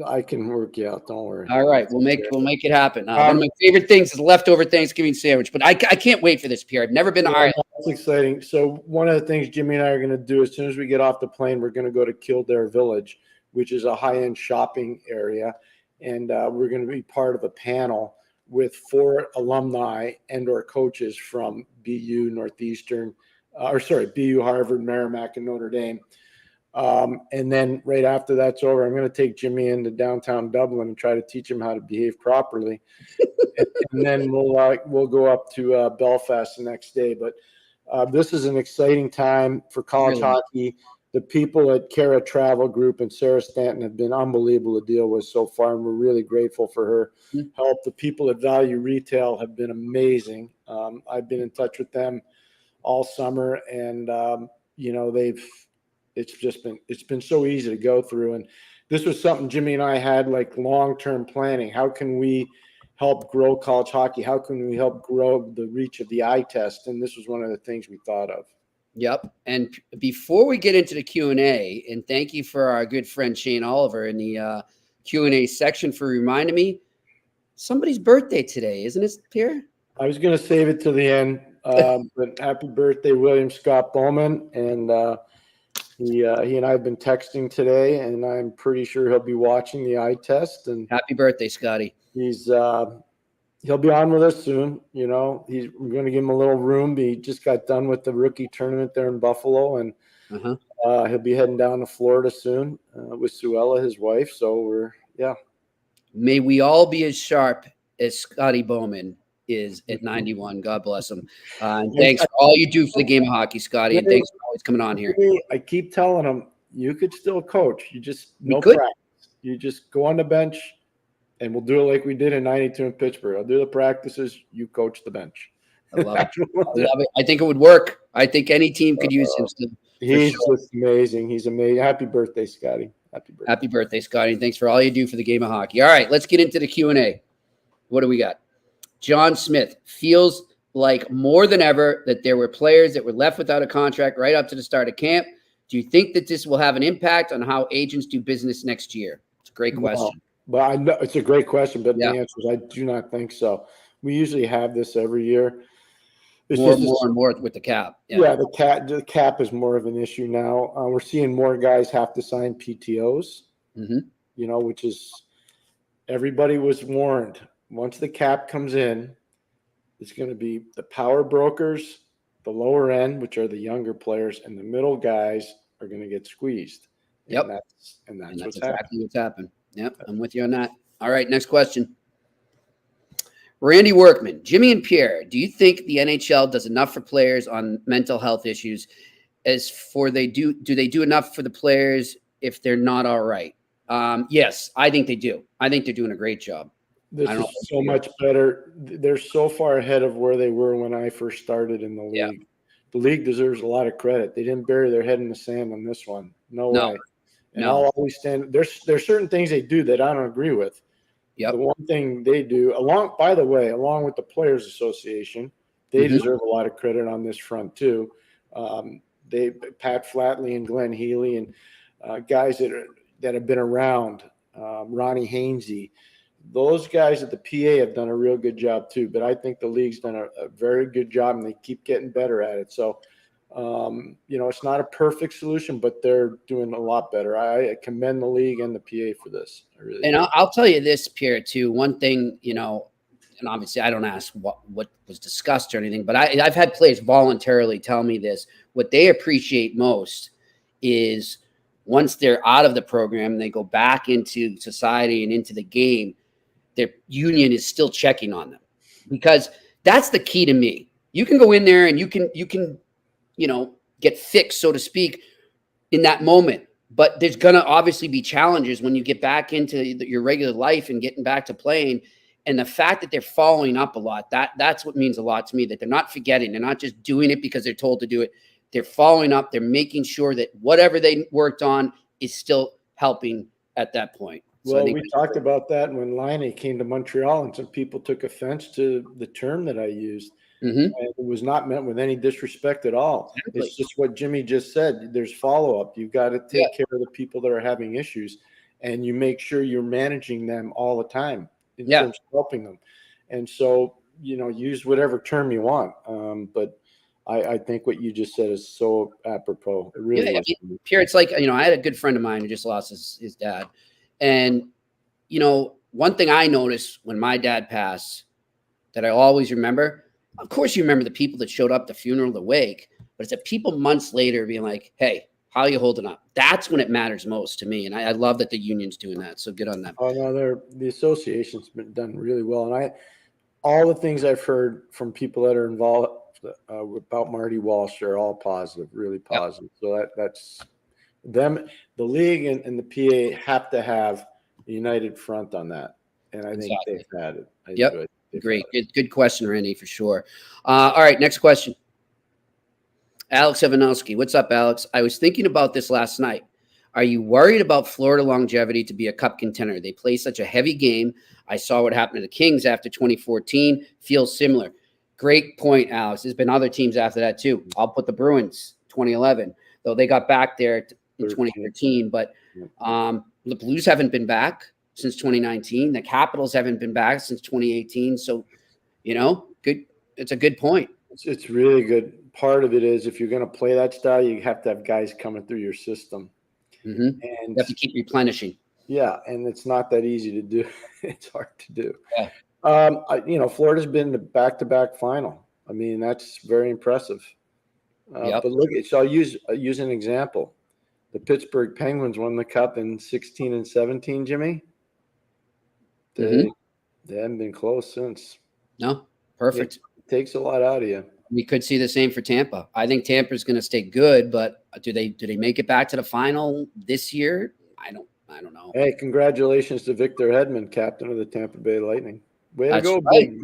I can work you out. Don't worry. All right, we'll make it happen. One of my favorite things is leftover Thanksgiving sandwich, but I can't wait for this, Pierre. I've never been to Ireland. That's exciting. So one of the things Jimmy and I are going to do as soon as we get off the plane, we're going to go to Kildare Village, which is a high-end shopping area, and we're going to be part of a panel with 4 alumni and/or coaches from BU, Northeastern, BU, Harvard, Merrimack, and Notre Dame. And then right after that's over, I'm going to take Jimmy into downtown Dublin and try to teach him how to behave properly. and then we'll go up to Belfast the next day. But this is an exciting time for college hockey. The people at Cara Travel Group and Sarah Stanton have been unbelievable to deal with so far, and we're really grateful for her help. The people at Value Retail have been amazing. I've been in touch with them all summer, and it's been so easy to go through. And this was something Jimmy and I had, like, long-term planning. How can we help grow college hockey? How can we help grow the reach of the eye test? And this was one of the things we thought of. Yep. And before we get into the Q&A, and thank you for our good friend Shane Oliver in the Q&A section for reminding me, somebody's birthday today, isn't it, Pierre? I was going to save it to the end, but happy birthday, William Scott Bowman. And he and I have been texting today, and I'm pretty sure he'll be watching the eye test. And happy birthday, Scotty. He'll be on with us soon. We're going to give him a little room. He just got done with the rookie tournament there in Buffalo, and he'll be heading down to Florida soon with Suella, his wife. So May we all be as sharp as Scotty Bowman is at 91. God bless him. And thanks for all you do for the game of hockey, Scotty. And thanks for always coming on here. I keep telling him, you could still coach. You just practice. You just go on the bench, and we'll do it like we did in 92 in Pittsburgh. I'll do the practices. You coach the bench. I love it. I think it would work. I think any team could use him. He's just amazing. He's amazing. Happy birthday, Scotty. Happy birthday, Scotty. And thanks for all you do for the game of hockey. All right, let's get into the Q&A. What do we got? John Smith feels like more than ever that there were players that were left without a contract right up to the start of camp. Do you think that this will have an impact on how agents do business next year? It's a great question. But I know it's a great question, but the answer is I do not think so. We usually have this every year. It's more and more with the cap. Yeah, the cap is more of an issue now. We're seeing more guys have to sign PTOs, which is everybody was warned. Once the cap comes in, it's going to be the power brokers, the lower end, which are the younger players, and the middle guys are going to get squeezed. Yep. And that's exactly what's happened. Yep, I'm with you on that. All right, next question. Randy Workman, Jimmy and Pierre, do you think the NHL does enough for players on mental health issues? Do they do enough for the players if they're not all right? Yes, I think they do. I think they're doing a great job. This is so much better. They're so far ahead of where they were when I first started in the league. Yeah. The league deserves a lot of credit. They didn't bury their head in the sand on this one. No way. And I'll always stand. There's certain things they do that I don't agree with. Yep. The one thing they do, along with the Players Association, they deserve a lot of credit on this front too. Pat Flatley and Glenn Healy and guys that have been around, Ronnie Hainsey. Those guys at the PA have done a real good job too, but I think the league's done a very good job, and they keep getting better at it. So, it's not a perfect solution, but they're doing a lot better. I commend the league and the PA for this. I really do. I'll tell you this, Pierre, too. One thing, and obviously I don't ask what was discussed or anything, but I've had players voluntarily tell me this. What they appreciate most is once they're out of the program, they go back into society and into the game, their union is still checking on them, because that's the key to me. You can go in there and you can, get fixed, so to speak, in that moment. But there's going to obviously be challenges when you get back into your regular life and getting back to playing. And the fact that they're following up a lot, that's what means a lot to me, that they're not forgetting. They're not just doing it because they're told to do it. They're following up. They're making sure that whatever they worked on is still helping at that point. Well, we talked about that when Laine came to Montreal, and some people took offense to the term that I used. And it was not meant with any disrespect at all. Exactly. It's just what Jimmy just said. There's follow-up. You've got to take care of the people that are having issues, and you make sure you're managing them all the time in terms of helping them. And so, use whatever term you want. But I think what you just said is so apropos. It really is. Pierre, it's like, I had a good friend of mine who just lost his dad. And, one thing I noticed when my dad passed that I always remember, of course, you remember the people that showed up, the funeral, the wake, but it's the people months later being like, hey, how are you holding up? That's when it matters most to me. And I love that the union's doing that. So good on them. Oh, no, the association's been done really well. And all the things I've heard from people that are involved about Marty Walsh are all positive, really positive. So that's them. The league and the PA have to have a united front on that. And I think they've had it. Great. Good question, Randy, for sure. All right, next question. Alex Evanowski. What's up, Alex? I was thinking about this last night. Are you worried about Florida longevity to be a cup contender? They play such a heavy game. I saw what happened to the Kings after 2014. Feels similar. Great point, Alex. There's been other teams after that, too. I'll put the Bruins, 2011, though they got back there in 2013. But the Blues haven't been back since 2019. The Capitals haven't been back since 2018. So, good. It's a good point. It's really good. Part of it is if you're going to play that style, you have to have guys coming through your system. And you have to keep replenishing. Yeah, and it's not that easy to do. It's hard to do. Yeah. Florida's been the back-to-back final. I mean, that's very impressive. But look, so I'll use an example. The Pittsburgh Penguins won the Cup in 16 and 17, Jimmy. They haven't been close since. No, perfect. It takes a lot out of you. We could see the same for Tampa. I think Tampa's going to stay good, but do they make it back to the final this year? I don't know. Hey, congratulations to Victor Hedman, captain of the Tampa Bay Lightning. Way to go, big.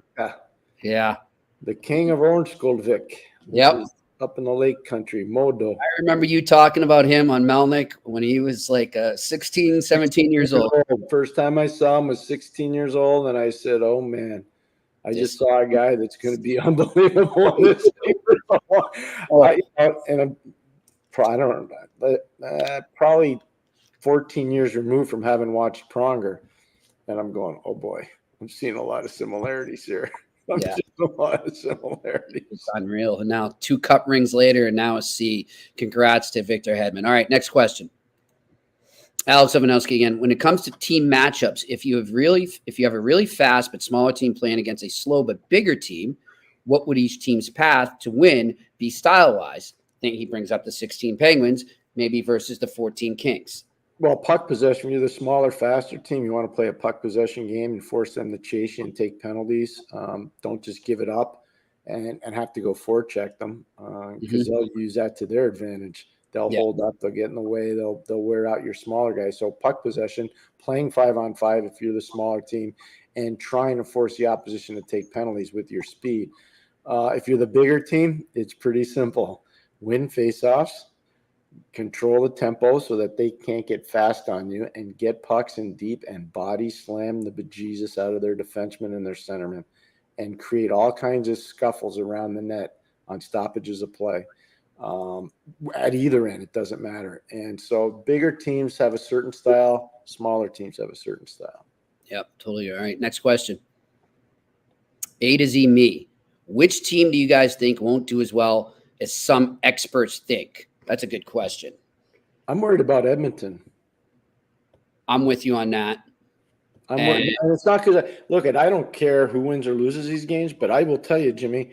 Yeah. The king of Orange Gold Vic. Yep. Up in the lake country, Modo. I remember you talking about him on Melnick when he was like 16, 17 years old. First time I saw him was 16 years old, and I said, oh, man, I just saw a guy that's going to be unbelievable in this probably 14 years removed from having watched Pronger, and I'm going, oh, boy, I'm seeing a lot of similarities here. A lot of similarities. It's unreal. And now 2 cup rings later, and now a C. Congrats to Victor Hedman. All right, next question. Alex Evanowski again. When it comes to team matchups, if you have a really fast but smaller team playing against a slow but bigger team, what would each team's path to win be style-wise? I think he brings up the 16 Penguins, maybe versus the 14 Kings. Well, puck possession, you're the smaller, faster team. You want to play a puck possession game and force them to chase you and take penalties. Don't just give it up and have to go forecheck them because they'll use that to their advantage. They'll hold up. They'll get in the way. They'll wear out your smaller guys. So puck possession, playing 5-on-5 if you're the smaller team, and trying to force the opposition to take penalties with your speed. If you're the bigger team, it's pretty simple. Win faceoffs. Control the tempo so that they can't get fast on you, and get pucks in deep and body slam the bejesus out of their defensemen and their centermen, and create all kinds of scuffles around the net on stoppages of play. At either end, it doesn't matter. And so bigger teams have a certain style, smaller teams have a certain style. Yep, totally. All right, next question. A to Z me. Which team do you guys think won't do as well as some experts think? That's a good question. I'm worried about Edmonton. I'm with you on that. And it's not because I don't care who wins or loses these games, but I will tell you, Jimmy,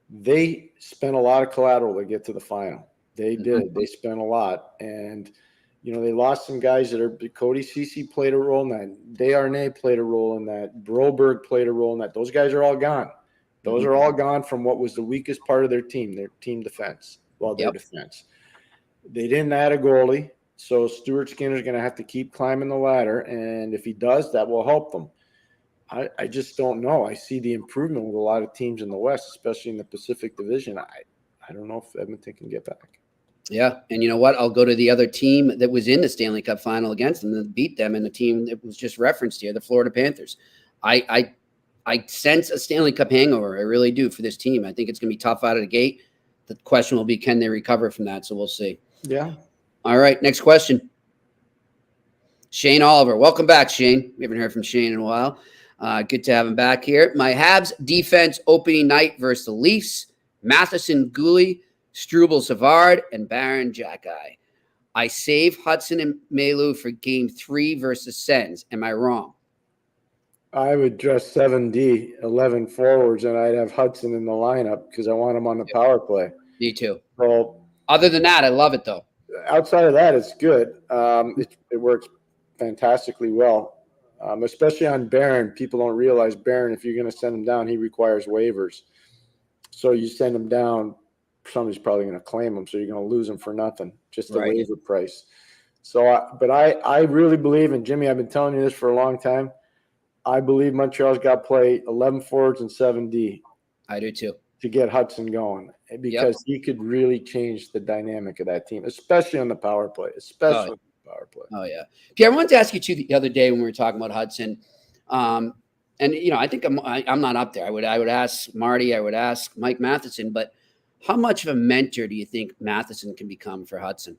they spent a lot of collateral to get to the final. They did. They spent a lot. And, they lost some guys that are – Cody Ceci played a role in that. Desharnais played a role in that. Broberg played a role in that. Those guys are all gone. Those are all gone from what was the weakest part of their team defense. Well, their defense. They didn't add a goalie. So Stuart Skinner's going to have to keep climbing the ladder, and if he does, that will help them. I just don't know. I see the improvement with a lot of teams in the West, especially in the Pacific Division. I don't know if Edmonton can get back. Yeah, and you know what? I'll go to the other team that was in the Stanley Cup final against them that beat them, and the team that was just referenced here, the Florida Panthers. I sense a Stanley Cup hangover. I really do for this team. I think it's going to be tough out of the gate. The question will be, can they recover from that? So we'll see. Yeah. All right, next question. Shane Oliver. Welcome back, Shane. We haven't heard from Shane in a while. Good to have him back here. My Habs defense opening night versus the Leafs. Matheson, Gooley, Struble, Savard, and Barron, Jackeye. I save Hudson and Mailou for game 3 versus Sens. Am I wrong? I would dress 7D, 11 forwards, and I'd have Hudson in the lineup because I want him on the power play. Me too. So, other than that, I love it, though. Outside of that, it's good. It works fantastically well, especially on Barron. People don't realize Barron, if you're going to send him down, he requires waivers. So you send him down, somebody's probably going to claim him, so you're going to lose him for nothing, just the waiver price. So, but I really believe, and Jimmy, I've been telling you this for a long time, I believe Montreal's got to play 11 forwards and 7D. I do too. To get Hudson going, because he could really change the dynamic of that team, especially on the power play. Oh, yeah. Pierre, I wanted to ask you too the other day when we were talking about Hudson. And, I think I'm not up there. I would ask Marty, I would ask Mike Matheson, but how much of a mentor do you think Matheson can become for Hudson?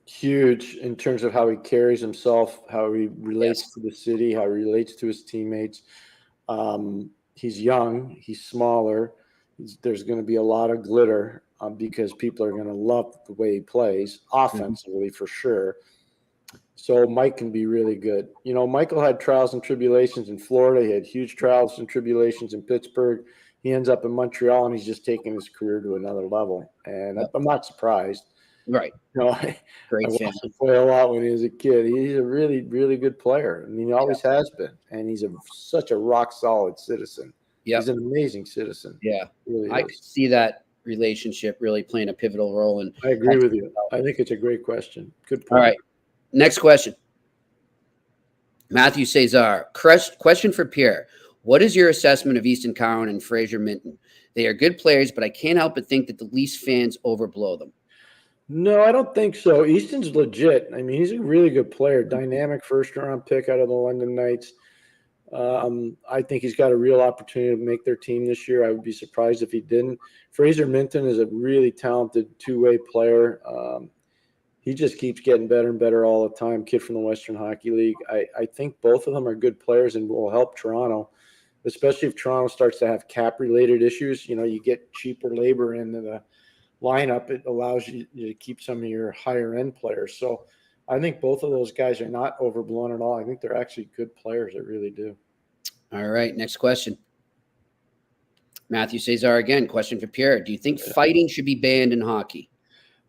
Huge in terms of how he carries himself, how he relates to the city, how he relates to his teammates. He's young, he's smaller. There's going to be a lot of glitter because people are going to love the way he plays offensively for sure. So Mike can be really good. Michael had trials and tribulations in Florida. He had huge trials and tribulations in Pittsburgh. He ends up in Montreal, and he's just taking his career to another level. And I'm not surprised. Right. I Great fan. watched him play a lot when he was a kid. He's a really, really good player. I mean, he always has been. And he's such a rock-solid citizen. Yep. He's an amazing citizen. Yeah. Really I could see that relationship really playing a pivotal role. And I agree with you. I think it's a great question. Good point. All right. Next question. Matthew Cesar. Question for Pierre. What is your assessment of Easton Cowan and Fraser Minton? They are good players, but I can't help but think that the Leafs fans overblow them. No, I don't think so. Easton's legit. I mean, he's a really good player. Dynamic first-round pick out of the London Knights. I think he's got a real opportunity to make their team this year. I would be surprised if he didn't. Fraser Minton is a really talented two-way player. He just keeps getting better and better all the time. Kid from the Western Hockey League. I think both of them are good players and will help Toronto, especially if Toronto starts to have cap-related issues. You get cheaper labor into the lineup. It allows you to keep some of your higher-end players. So I think both of those guys are not overblown at all. I think they're actually good players. I really do. All right, next question. Matthew Cesar again. Question for Pierre. Do you think fighting should be banned in hockey?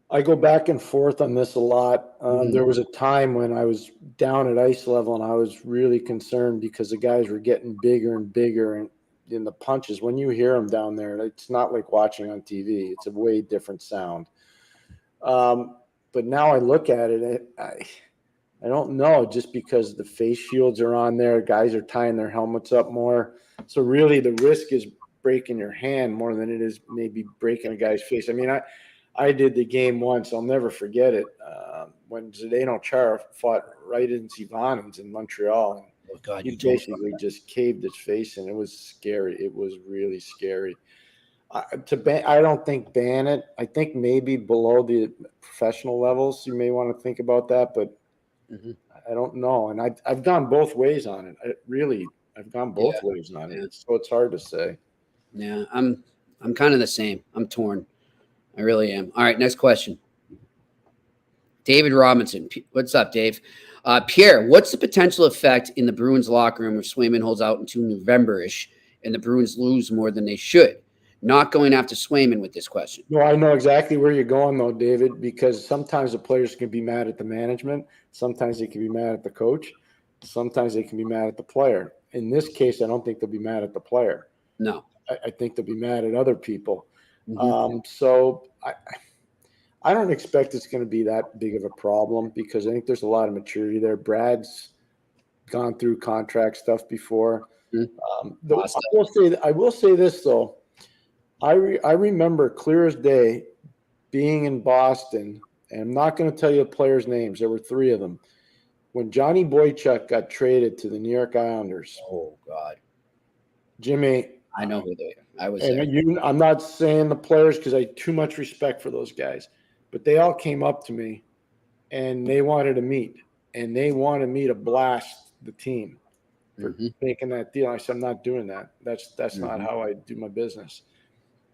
I go back and forth on this a lot. There was a time when I was down at ice level and I was really concerned because the guys were getting bigger and bigger and in the punches. When you hear them down there, it's not like watching on TV. It's a way different sound. But now I look at it, I don't know, just because the face shields are on there, guys are tying their helmets up more. So really the risk is breaking your hand more than it is maybe breaking a guy's face. I mean, I did the game once. I'll never forget it. When Zdeno Chara fought Raiden Sivanins in Montreal. And he basically just caved his face, and it was scary. It was really scary. I don't think ban it. I think maybe below the professional levels, you may want to think about that, but I don't know. And I've gone both ways on it. I've gone both ways on it. So it's hard to say. Yeah, I'm kind of the same. I'm torn. I really am. All right, next question. David Robinson. What's up, Dave? Pierre, what's the potential effect in the Bruins locker room if Swayman holds out until November-ish and the Bruins lose more than they should? Not going after Swayman with this question. No, I know exactly where you're going, though, David, because sometimes the players can be mad at the management. Sometimes they can be mad at the coach. Sometimes they can be mad at the player. In this case, I don't think they'll be mad at the player. No. I think they'll be mad at other people. Mm-hmm. So I don't expect it's going to be that big of a problem because I think there's a lot of maturity there. Brad's gone through contract stuff before. Mm-hmm. I will say this, though. I remember clear as day being in Boston, and I'm not going to tell you the players' names. There were 3 of them. When Johnny Boychuk got traded to the New York Islanders. Oh, God. Jimmy. I know who they are. I was and there. I'm not saying the players because I have too much respect for those guys. But they all came up to me, and they wanted to meet. And they wanted me to blast the team for making that deal. I said, I'm not doing that. That's not how I do my business.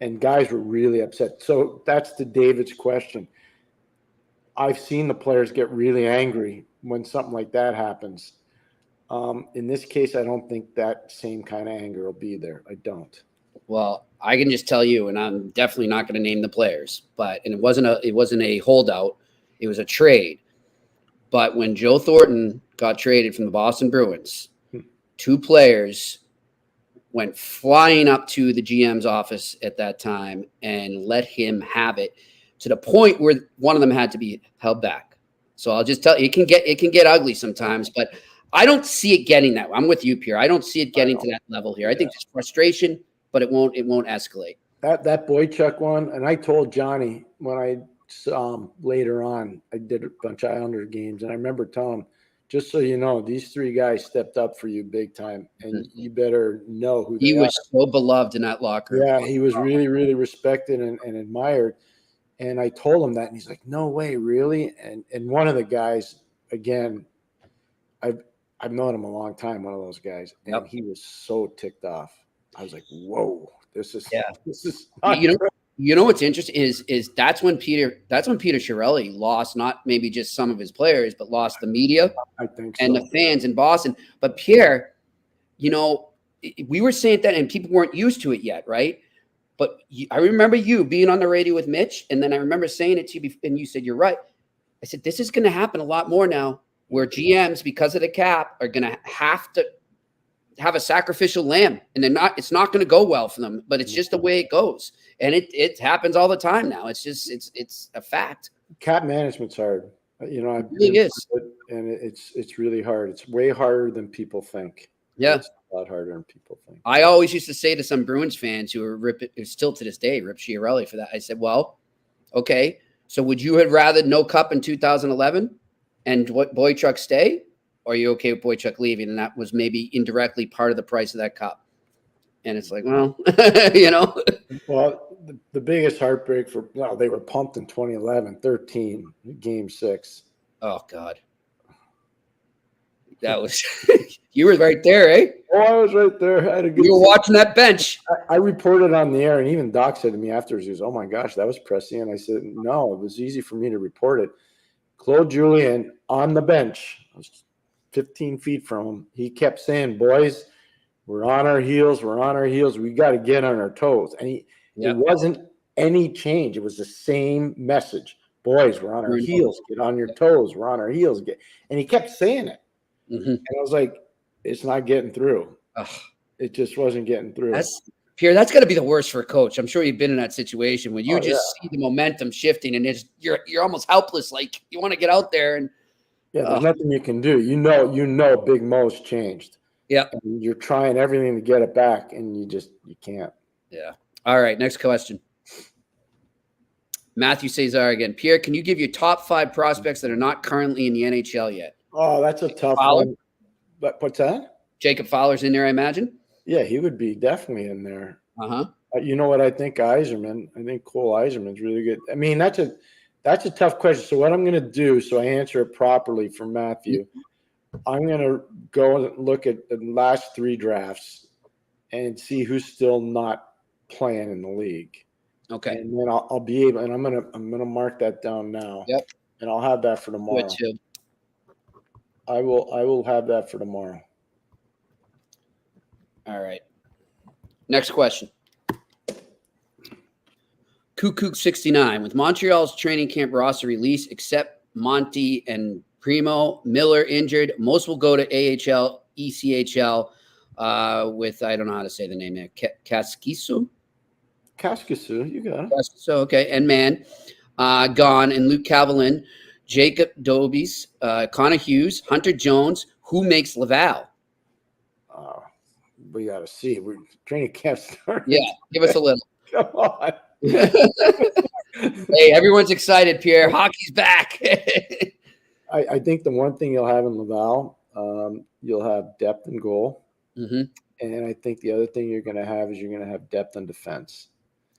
And guys were really upset. So that's to David's question. I've seen the players get really angry when something like that happens. In this case, I don't think that same kind of anger will be there. I don't. Well, I can just tell you, and I'm definitely not going to name the players, and it wasn't a holdout. It was a trade. But when Joe Thornton got traded from the Boston Bruins, 2 players went flying up to the GM's office at that time and let him have it to the point where one of them had to be held back. So I'll just tell you, it can get ugly sometimes, but I don't see it getting that way. I'm with you, Pierre. I don't see it getting to that level here. I think there's frustration, but it won't escalate. That Boychuk one, and I told Johnny when I saw him later on, I did a bunch of Islander games, and I remember telling him, just so you know, these 3 guys stepped up for you big time, and you better know who they are. He was so beloved in that locker room. Yeah, he was really, really respected and admired. And I told him that, and he's like, "No way, really?" And one of the guys, again, I've known him a long time. One of those guys, and he was so ticked off. I was like, "Whoa, this is You know what's interesting is that's when Peter Chiarelli lost not maybe just some of his players, but lost the media, I think, and the fans in Boston. But Pierre, we were saying that, and people weren't used to it yet, right? But I remember you being on the radio with Mitch, and then I remember saying it to you, and you said, "You're right." I said, "This is going to happen a lot more now, where GMs, because of the cap, are going to have to have a sacrificial lamb, and it's not going to go well for them, but it's just the way it goes." And it happens all the time now. It's just, it's a fact. Cap management's hard. It really is. And it's really hard. It's way harder than people think. Yeah. It's a lot harder than people think. I always used to say to some Bruins fans who still to this day rip Chiarelli for that. I said, well, okay, so would you have rather no cup in 2011 and what Boychuk stay? Or are you okay with Boychuk leaving? And that was maybe indirectly part of the price of that cup. And it's like, well, Well, the biggest heartbreak they were pumped in 2011, 13, game 6. Oh, God. That was, you were right there, eh? Oh, I was right there. I had a good. You were watching that bench. I reported on the air, and even Doc said to me afterwards, he goes, "Oh my gosh, that was prescient." I said, "No, it was easy for me to report it." Claude Julien on the bench, I was 15 feet from him. He kept saying, "Boys, we're on our heels. We're on our heels. We got to get on our toes." And it wasn't any change. It was the same message. Boys, we're on our heels. Get on your toes. We're on our heels. And he kept saying it. Mm-hmm. And I was like, it's not getting through. Ugh. It just wasn't getting through. Pierre, that's got to be the worst for a coach. I'm sure you've been in that situation when you see the momentum shifting and you're almost helpless. Like you want to get out there and there's nothing you can do. You know, Big Mo's changed. Yeah, and you're trying everything to get it back, and you can't. Yeah. All right. Next question. Matthew Cesar again. Pierre, can you give your top 5 prospects that are not currently in the NHL yet? Oh, that's a tough one. But what's that? Jacob Fowler's in there, I imagine. Yeah, he would be definitely in there. Uh-huh. You know what I think? Yzerman. I think Cole Yzerman's really good. I mean, that's a tough question. So what I'm going to do, so I answer it properly for Matthew, I'm going to go and look at the last 3 drafts and see who's still not playing in the league. Okay. And then I'll be able, and I'm gonna mark that down now. Yep. and I'll have that for tomorrow. Good too. I will have that for tomorrow. All right. Next question. Kook69. With Montreal's training camp roster released, except Monty and Primo, Miller injured, most will go to AHL, ECHL with, I don't know how to say the name there, Kaskiso? Kaskiso, you got it. So, okay. And man, gone. And Luke Cavalin, Jacob Dobies, Connor Hughes, Hunter Jones. Who makes Laval? We got to see. We're training camp started. Yeah, give us a little. Come on. Hey, everyone's excited, Pierre. Hockey's back. I think the one thing you'll have in Laval, you'll have depth in goal. Mm-hmm. And I think the other thing you're going to have is you're going to have depth on defense.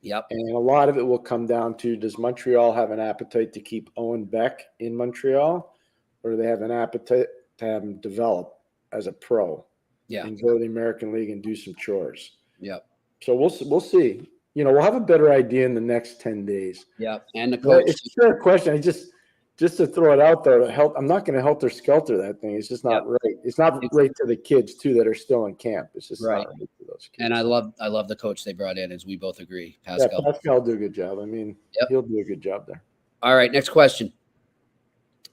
Yep. And a lot of it will come down to, does Montreal have an appetite to keep Owen Beck in Montreal, or do they have an appetite to have him develop as a pro? Yeah. And go to the American League and do some chores. Yep. So we'll see. We'll have a better idea in the next 10 days. Yep. And the coach. It's a fair question. I just to throw it out there to help. I'm not going to helter-skelter that thing. It's just not right. It's not right to the kids too that are still in camp. It's just right. Not right to those kids. And I love the coach they brought in, as we both agree. Pascal. Yeah, Pascal will do a good job. I mean, He'll do a good job there. All right. Next question.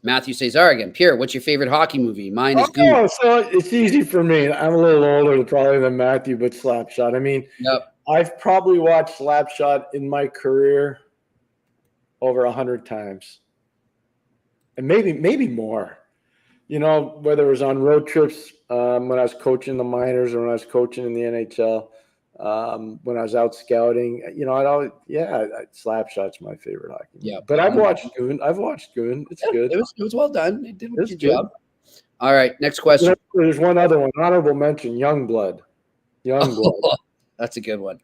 Matthew Cesar again. Pierre, what's your favorite hockey movie? Mine is Goon. So it's easy for me. I'm a little older probably than Matthew, but Slapshot. I mean, I've probably watched Slapshot in my career over 100 times, and maybe more. Whether it was on road trips when I was coaching the minors or when I was coaching in the NHL, when I was out scouting. Slapshot's my favorite hockey movie. Yeah, but I've watched Goon. It's good. It was well done. It did a good job. All right, next question. There's one other one. Honorable mention: Youngblood. That's a good one.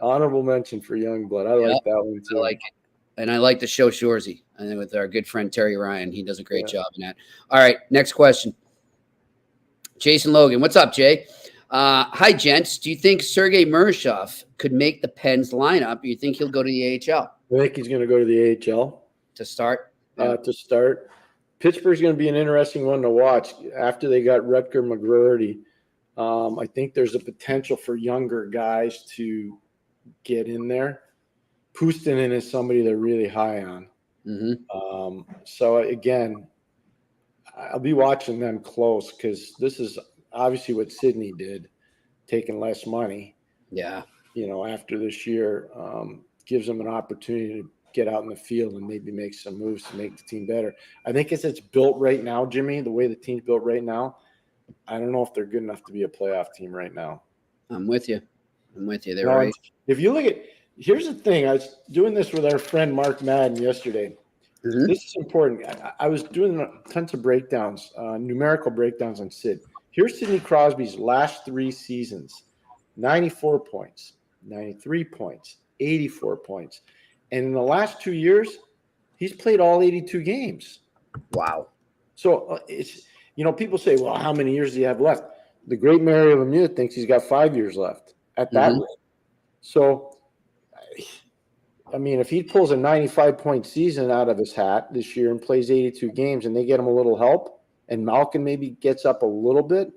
Honorable mention for Youngblood. I like that one too. I like it. And I like the show Shoresy. I think with our good friend Terry Ryan, he does a great job in that. All right, next question. Jason Logan, what's up, Jay? Hi, gents. Do you think Sergei Murashov could make the Pens lineup? Or you think he'll go to the AHL? I think he's going to go to the AHL to start. Pittsburgh's going to be an interesting one to watch after they got Rutger McGuire. I think there's a potential for younger guys to get in there. Puustinen is somebody they're really high on. Mm-hmm. So again, I'll be watching them close because this is obviously what Sydney did, taking less money. Yeah. After this year, gives them an opportunity to get out in the field and maybe make some moves to make the team better. I think as it's built right now, Jimmy, the way the team's built right now, I don't know if they're good enough to be a playoff team right now. I'm with you. They're right. If you look at – here's the thing. I was doing this with our friend Mark Madden yesterday. Mm-hmm. This is important. I was doing tons of breakdowns, numerical breakdowns on Sid. Here's Sidney Crosby's last 3 seasons: 94 points, 93 points, 84 points. And in the last 2 years, he's played all 82 games. Wow. So it's people say, well, how many years do you have left? The great Mario Lemieux thinks he's got 5 years left at that rate. So, I mean, if he pulls a 95-point season out of his hat this year and plays 82 games and they get him a little help and Malkin maybe gets up a little bit,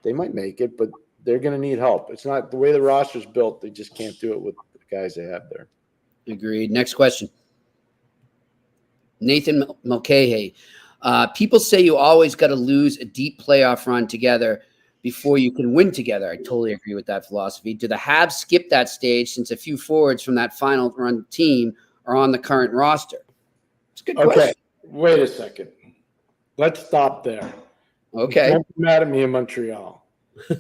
they might make it, but they're going to need help. It's not the way the roster's built. They just can't do it with the guys they have there. Agreed. Next question. Nathan Mulcahy. People say you always got to lose a deep playoff run together before you can win together. I totally agree with that philosophy. Do the Habs skip that stage since a few forwards from that final run team are on the current roster? It's a good question. Okay, wait a second. Let's stop there. Okay. Don't be mad at me in Montreal.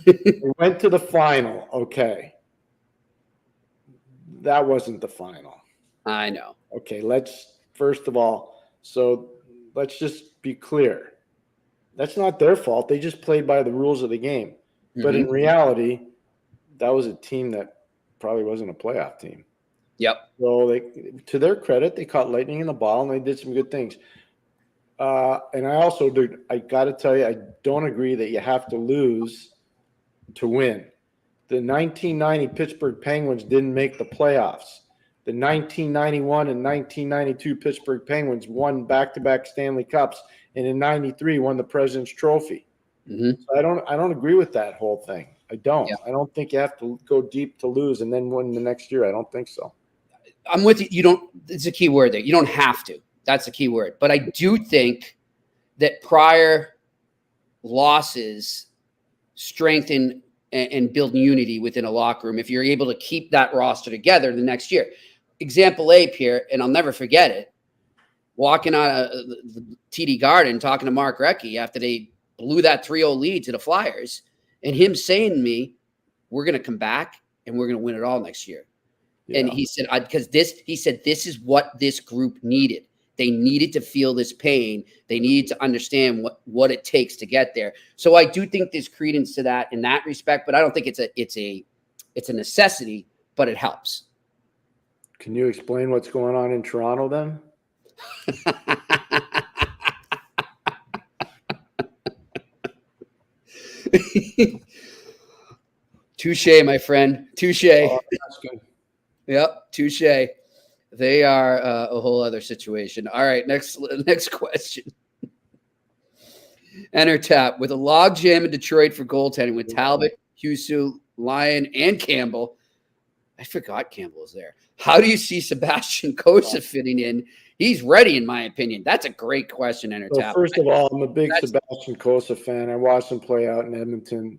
We went to the final. Okay. That wasn't the final. I know. Okay, let's just be clear. That's not their fault. They just played by the rules of the game. Mm-hmm. But in reality, that was a team that probably wasn't a playoff team. Yep. So to their credit, they caught lightning in the ball and they did some good things. And I got to tell you, I don't agree that you have to lose to win. The 1990 Pittsburgh Penguins didn't make the playoffs. The 1991 and 1992 Pittsburgh Penguins won back-to-back Stanley Cups, and in '93 won the President's Trophy. Mhm. So I don't agree with that whole thing. I don't. Yeah. I don't think you have to go deep to lose and then win the next year. I don't think so. I'm with you. You don't. It's a key word there. You don't have to. That's the key word. But I do think that prior losses strengthen and build unity within a locker room if you're able to keep that roster together the next year. Example A, Pierre, and I'll never forget it. Walking out of the TD Garden, talking to Mark Recchi after they blew that 3-0 lead to the Flyers, and him saying to me, "We're going to come back and we're going to win it all next year." Yeah. And he said, this is what this group needed. They needed to feel this pain. They needed to understand what it takes to get there. So I do think there's credence to that in that respect, but I don't think it's a necessity, but it helps. Can you explain what's going on in Toronto then? Touche, my friend. Touche. Oh, that's good. Yep, touche. They are a whole other situation. All right, next question. Enter Tap. With a logjam in Detroit for goaltending with Talbot, Husu, Lyon, and Campbell. I forgot Campbell was there. How do you see Sebastian Cossa fitting in? He's ready, in my opinion. That's a great question, Enter Tap. First of all, I'm a big Sebastian Cossa fan. I watched him play out in Edmonton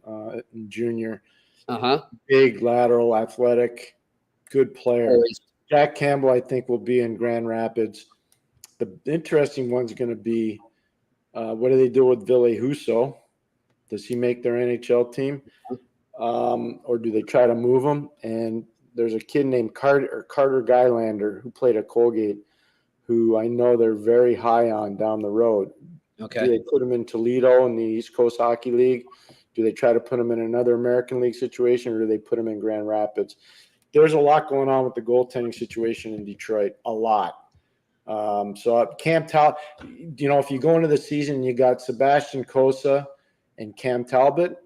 in junior. Big, lateral, athletic, good player. Jack Campbell, I think, will be in Grand Rapids. The interesting one's going to be what do they do with Ville Husso? Does he make their NHL team? Or do they try to move him? And there's a kid named Carter Gylander who played at Colgate, who I know they're very high on down the road. Okay. Do they put him in Toledo in the East Coast Hockey League? Do they try to put him in another American League situation, or do they put him in Grand Rapids? There's a lot going on with the goaltending situation in Detroit, a lot. So Cam Talbot, if you go into the season, you got Sebastian Cossa and Cam Talbot,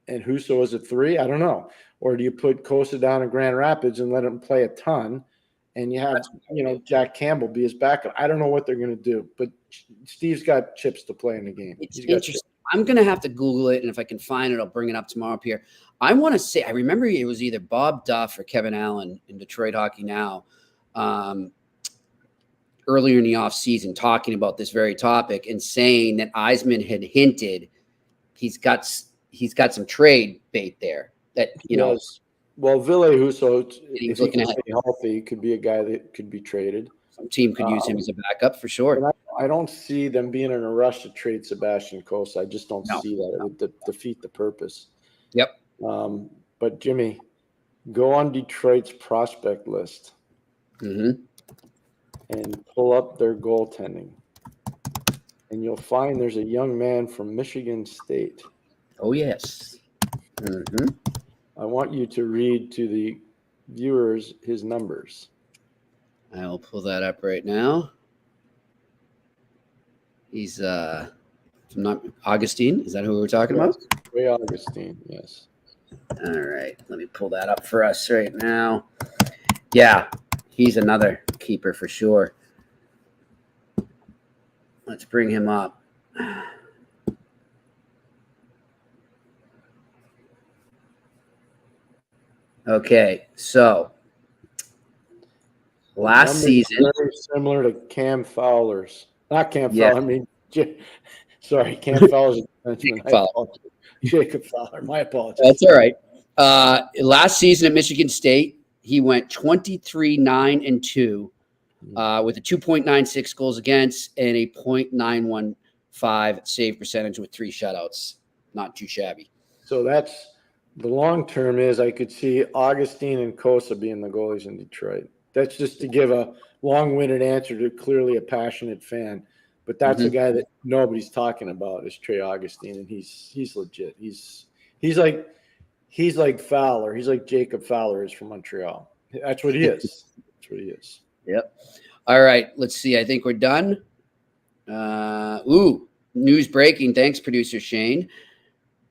and Husso is at 3. I don't know. Or do you put Cossa down in Grand Rapids and let him play a ton, and you have Jack Campbell be his backup? I don't know what they're going to do, but Steve's got chips to play in the game. It's interesting. I'm going to have to Google it, and if I can find it, I'll bring it up tomorrow, Pierre. I want to say, I remember it was either Bob Duff or Kevin Allen in Detroit Hockey Now earlier in the offseason talking about this very topic and saying that Eisman had hinted he's got some trade bait there that, Well, Ville Husso, if he can stay healthy, could be a guy that could be traded. Some team could use him as a backup for sure. I don't see them being in a rush to trade Sebastian Cossa. I just don't see that. It would defeat the purpose. Yep. But Jimmy, go on Detroit's prospect list and pull up their goaltending, and you'll find there's a young man from Michigan State. Oh, yes. I want you to read to the viewers his numbers. I will pull that up right now. He's not Augustine. Is that who we're talking about? Ray Augustine, yes. All right. Let me pull that up for us right now. Yeah, he's another keeper for sure. Let's bring him up. Okay, so last season, very similar to Cam Fowler's. Not Cam Fowler. I mean, Cam Fowler's Jacob Fowler. My apologies. That's all right. Last season at Michigan State, he went 23-9-2 with a 2.96 goals against and a .915 save percentage with 3 shutouts. Not too shabby. So that's the long term is I could see Augustine and Cossa being the goalies in Detroit. That's just to give a long-winded answer to clearly a passionate fan. But that's a guy that nobody's talking about is Trey Augustine, and he's legit. He's like Fowler. He's like Jacob Fowler is from Montreal. That's what he is. That's what he is. Yep. All right. Let's see. I think we're done. News breaking. Thanks, producer Shane.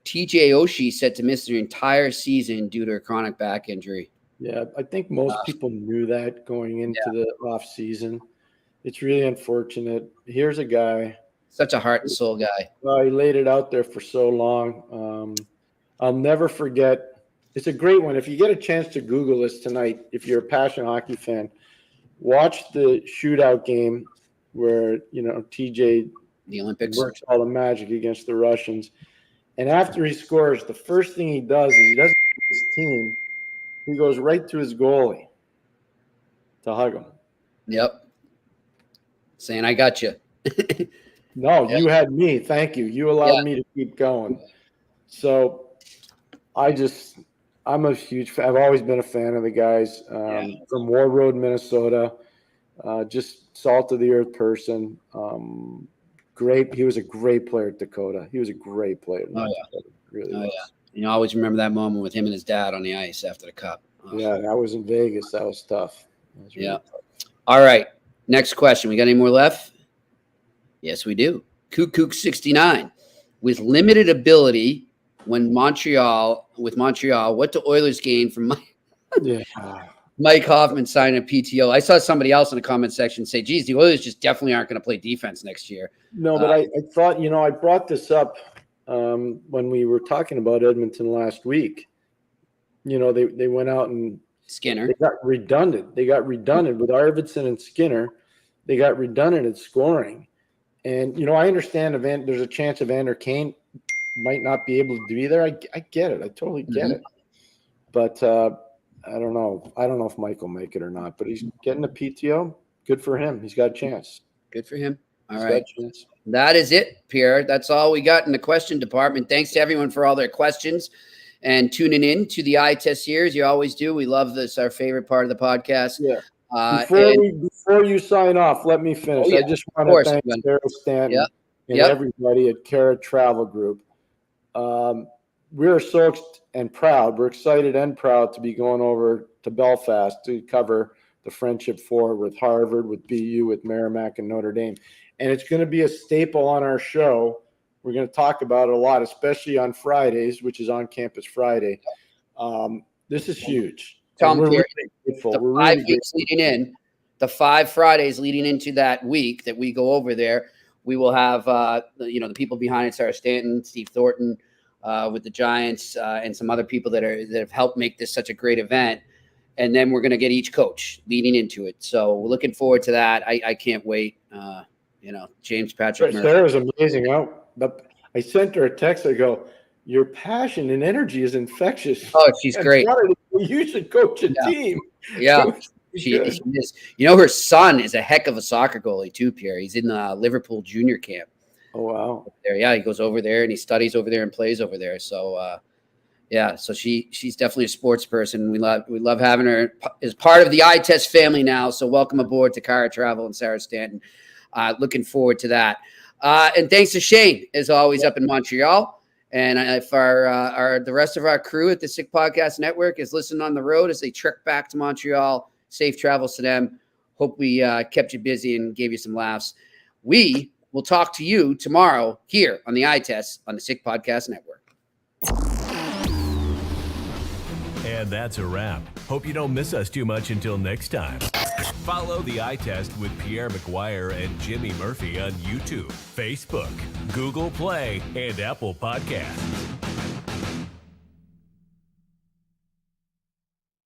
TJ Oshie set to miss the entire season due to a chronic back injury. Yeah, I think most people knew that going into the off season. It's really unfortunate. Here's a guy, Such a heart and soul guy. he laid it out there for so long. I'll never forget. It's a great one. If you get a chance to Google this tonight, if you're a passionate hockey fan, watch the shootout game where, TJ The Olympics. works all the magic against the Russians. And after he scores, the first thing he does is he doesn't his team. He goes right to his goalie to hug him. Yep. Saying, I got you. No, you had me. Thank you. You allowed me to keep going. So I'm a huge fan. I've always been a fan of the guys from War Road, Minnesota. Just salt of the earth person. Great. He was a great player at Dakota. He was a great player. Really was. You always remember that moment with him and his dad on the ice after the cup. Oh. Yeah, that was in Vegas. That was tough. That was really tough. All right. Next question. We got any more left? Yes, we do. Kook69. With limited ability with Montreal, what do Oilers gain from Mike Hoffman signing a PTO? I saw somebody else in the comment section say, geez, the Oilers just definitely aren't going to play defense next year. No, but I thought, I brought this up when we were talking about Edmonton last week. They went out and Skinner. They got redundant. With Arvidsson and Skinner. They got redundant at scoring. And, I understand there's a chance Evander Kane might not be able to be there. I get it. I totally get it. But I don't know. I don't know if Mike will make it or not. But he's getting a PTO. Good for him. He's got a chance. Good for him. All right. That is it, Pierre. That's all we got in the question department. Thanks to everyone for all their questions and tuning in to the eye test series. You always do. We love this. Our favorite part of the podcast. Yeah. Before you sign off, let me finish. I just want to thank Sarah Stanton and everybody at Cara Travel Group. We're so proud. We're excited and proud to be going over to Belfast to cover the Friendship Four with Harvard, with BU, with Merrimack, and Notre Dame. And it's going to be a staple on our show. We're going to talk about it a lot, especially on Fridays, which is On Campus Friday. This is huge. Tom, we're Pierre, really grateful. the 5 weeks leading in, the 5 Fridays leading into that week that we go over there, we will have the people behind it, Sarah Stanton, Steve Thornton with the Giants, and some other people that have helped make this such a great event. And then we're going to get each coach leading into it. So we're looking forward to that. I can't wait. James Patrick Murphy. Sarah's amazing. I sent her a text. I go, your passion and energy is infectious. Oh, she's great. You should coach a team. Yeah. She is. Her son is a heck of a soccer goalie too, Pierre. He's in the Liverpool junior camp. Oh, wow. He goes over there and he studies over there and plays over there. So, so she's definitely a sports person. We love having her as part of the eye test family now. So welcome aboard to Cara Travel and Sarah Stanton. Looking forward to that. And thanks to Shane, as always, up in Montreal. And if the rest of our crew at the Sick Podcast Network is listening on the road as they trek back to Montreal, safe travels to them. Hope we kept you busy and gave you some laughs. We will talk to you tomorrow here on the Eye Test on the Sick Podcast Network. And that's a wrap. Hope you don't miss us too much until next time. Follow the Eye Test with Pierre McGuire and Jimmy Murphy on YouTube, Facebook, Google Play, and Apple Podcasts.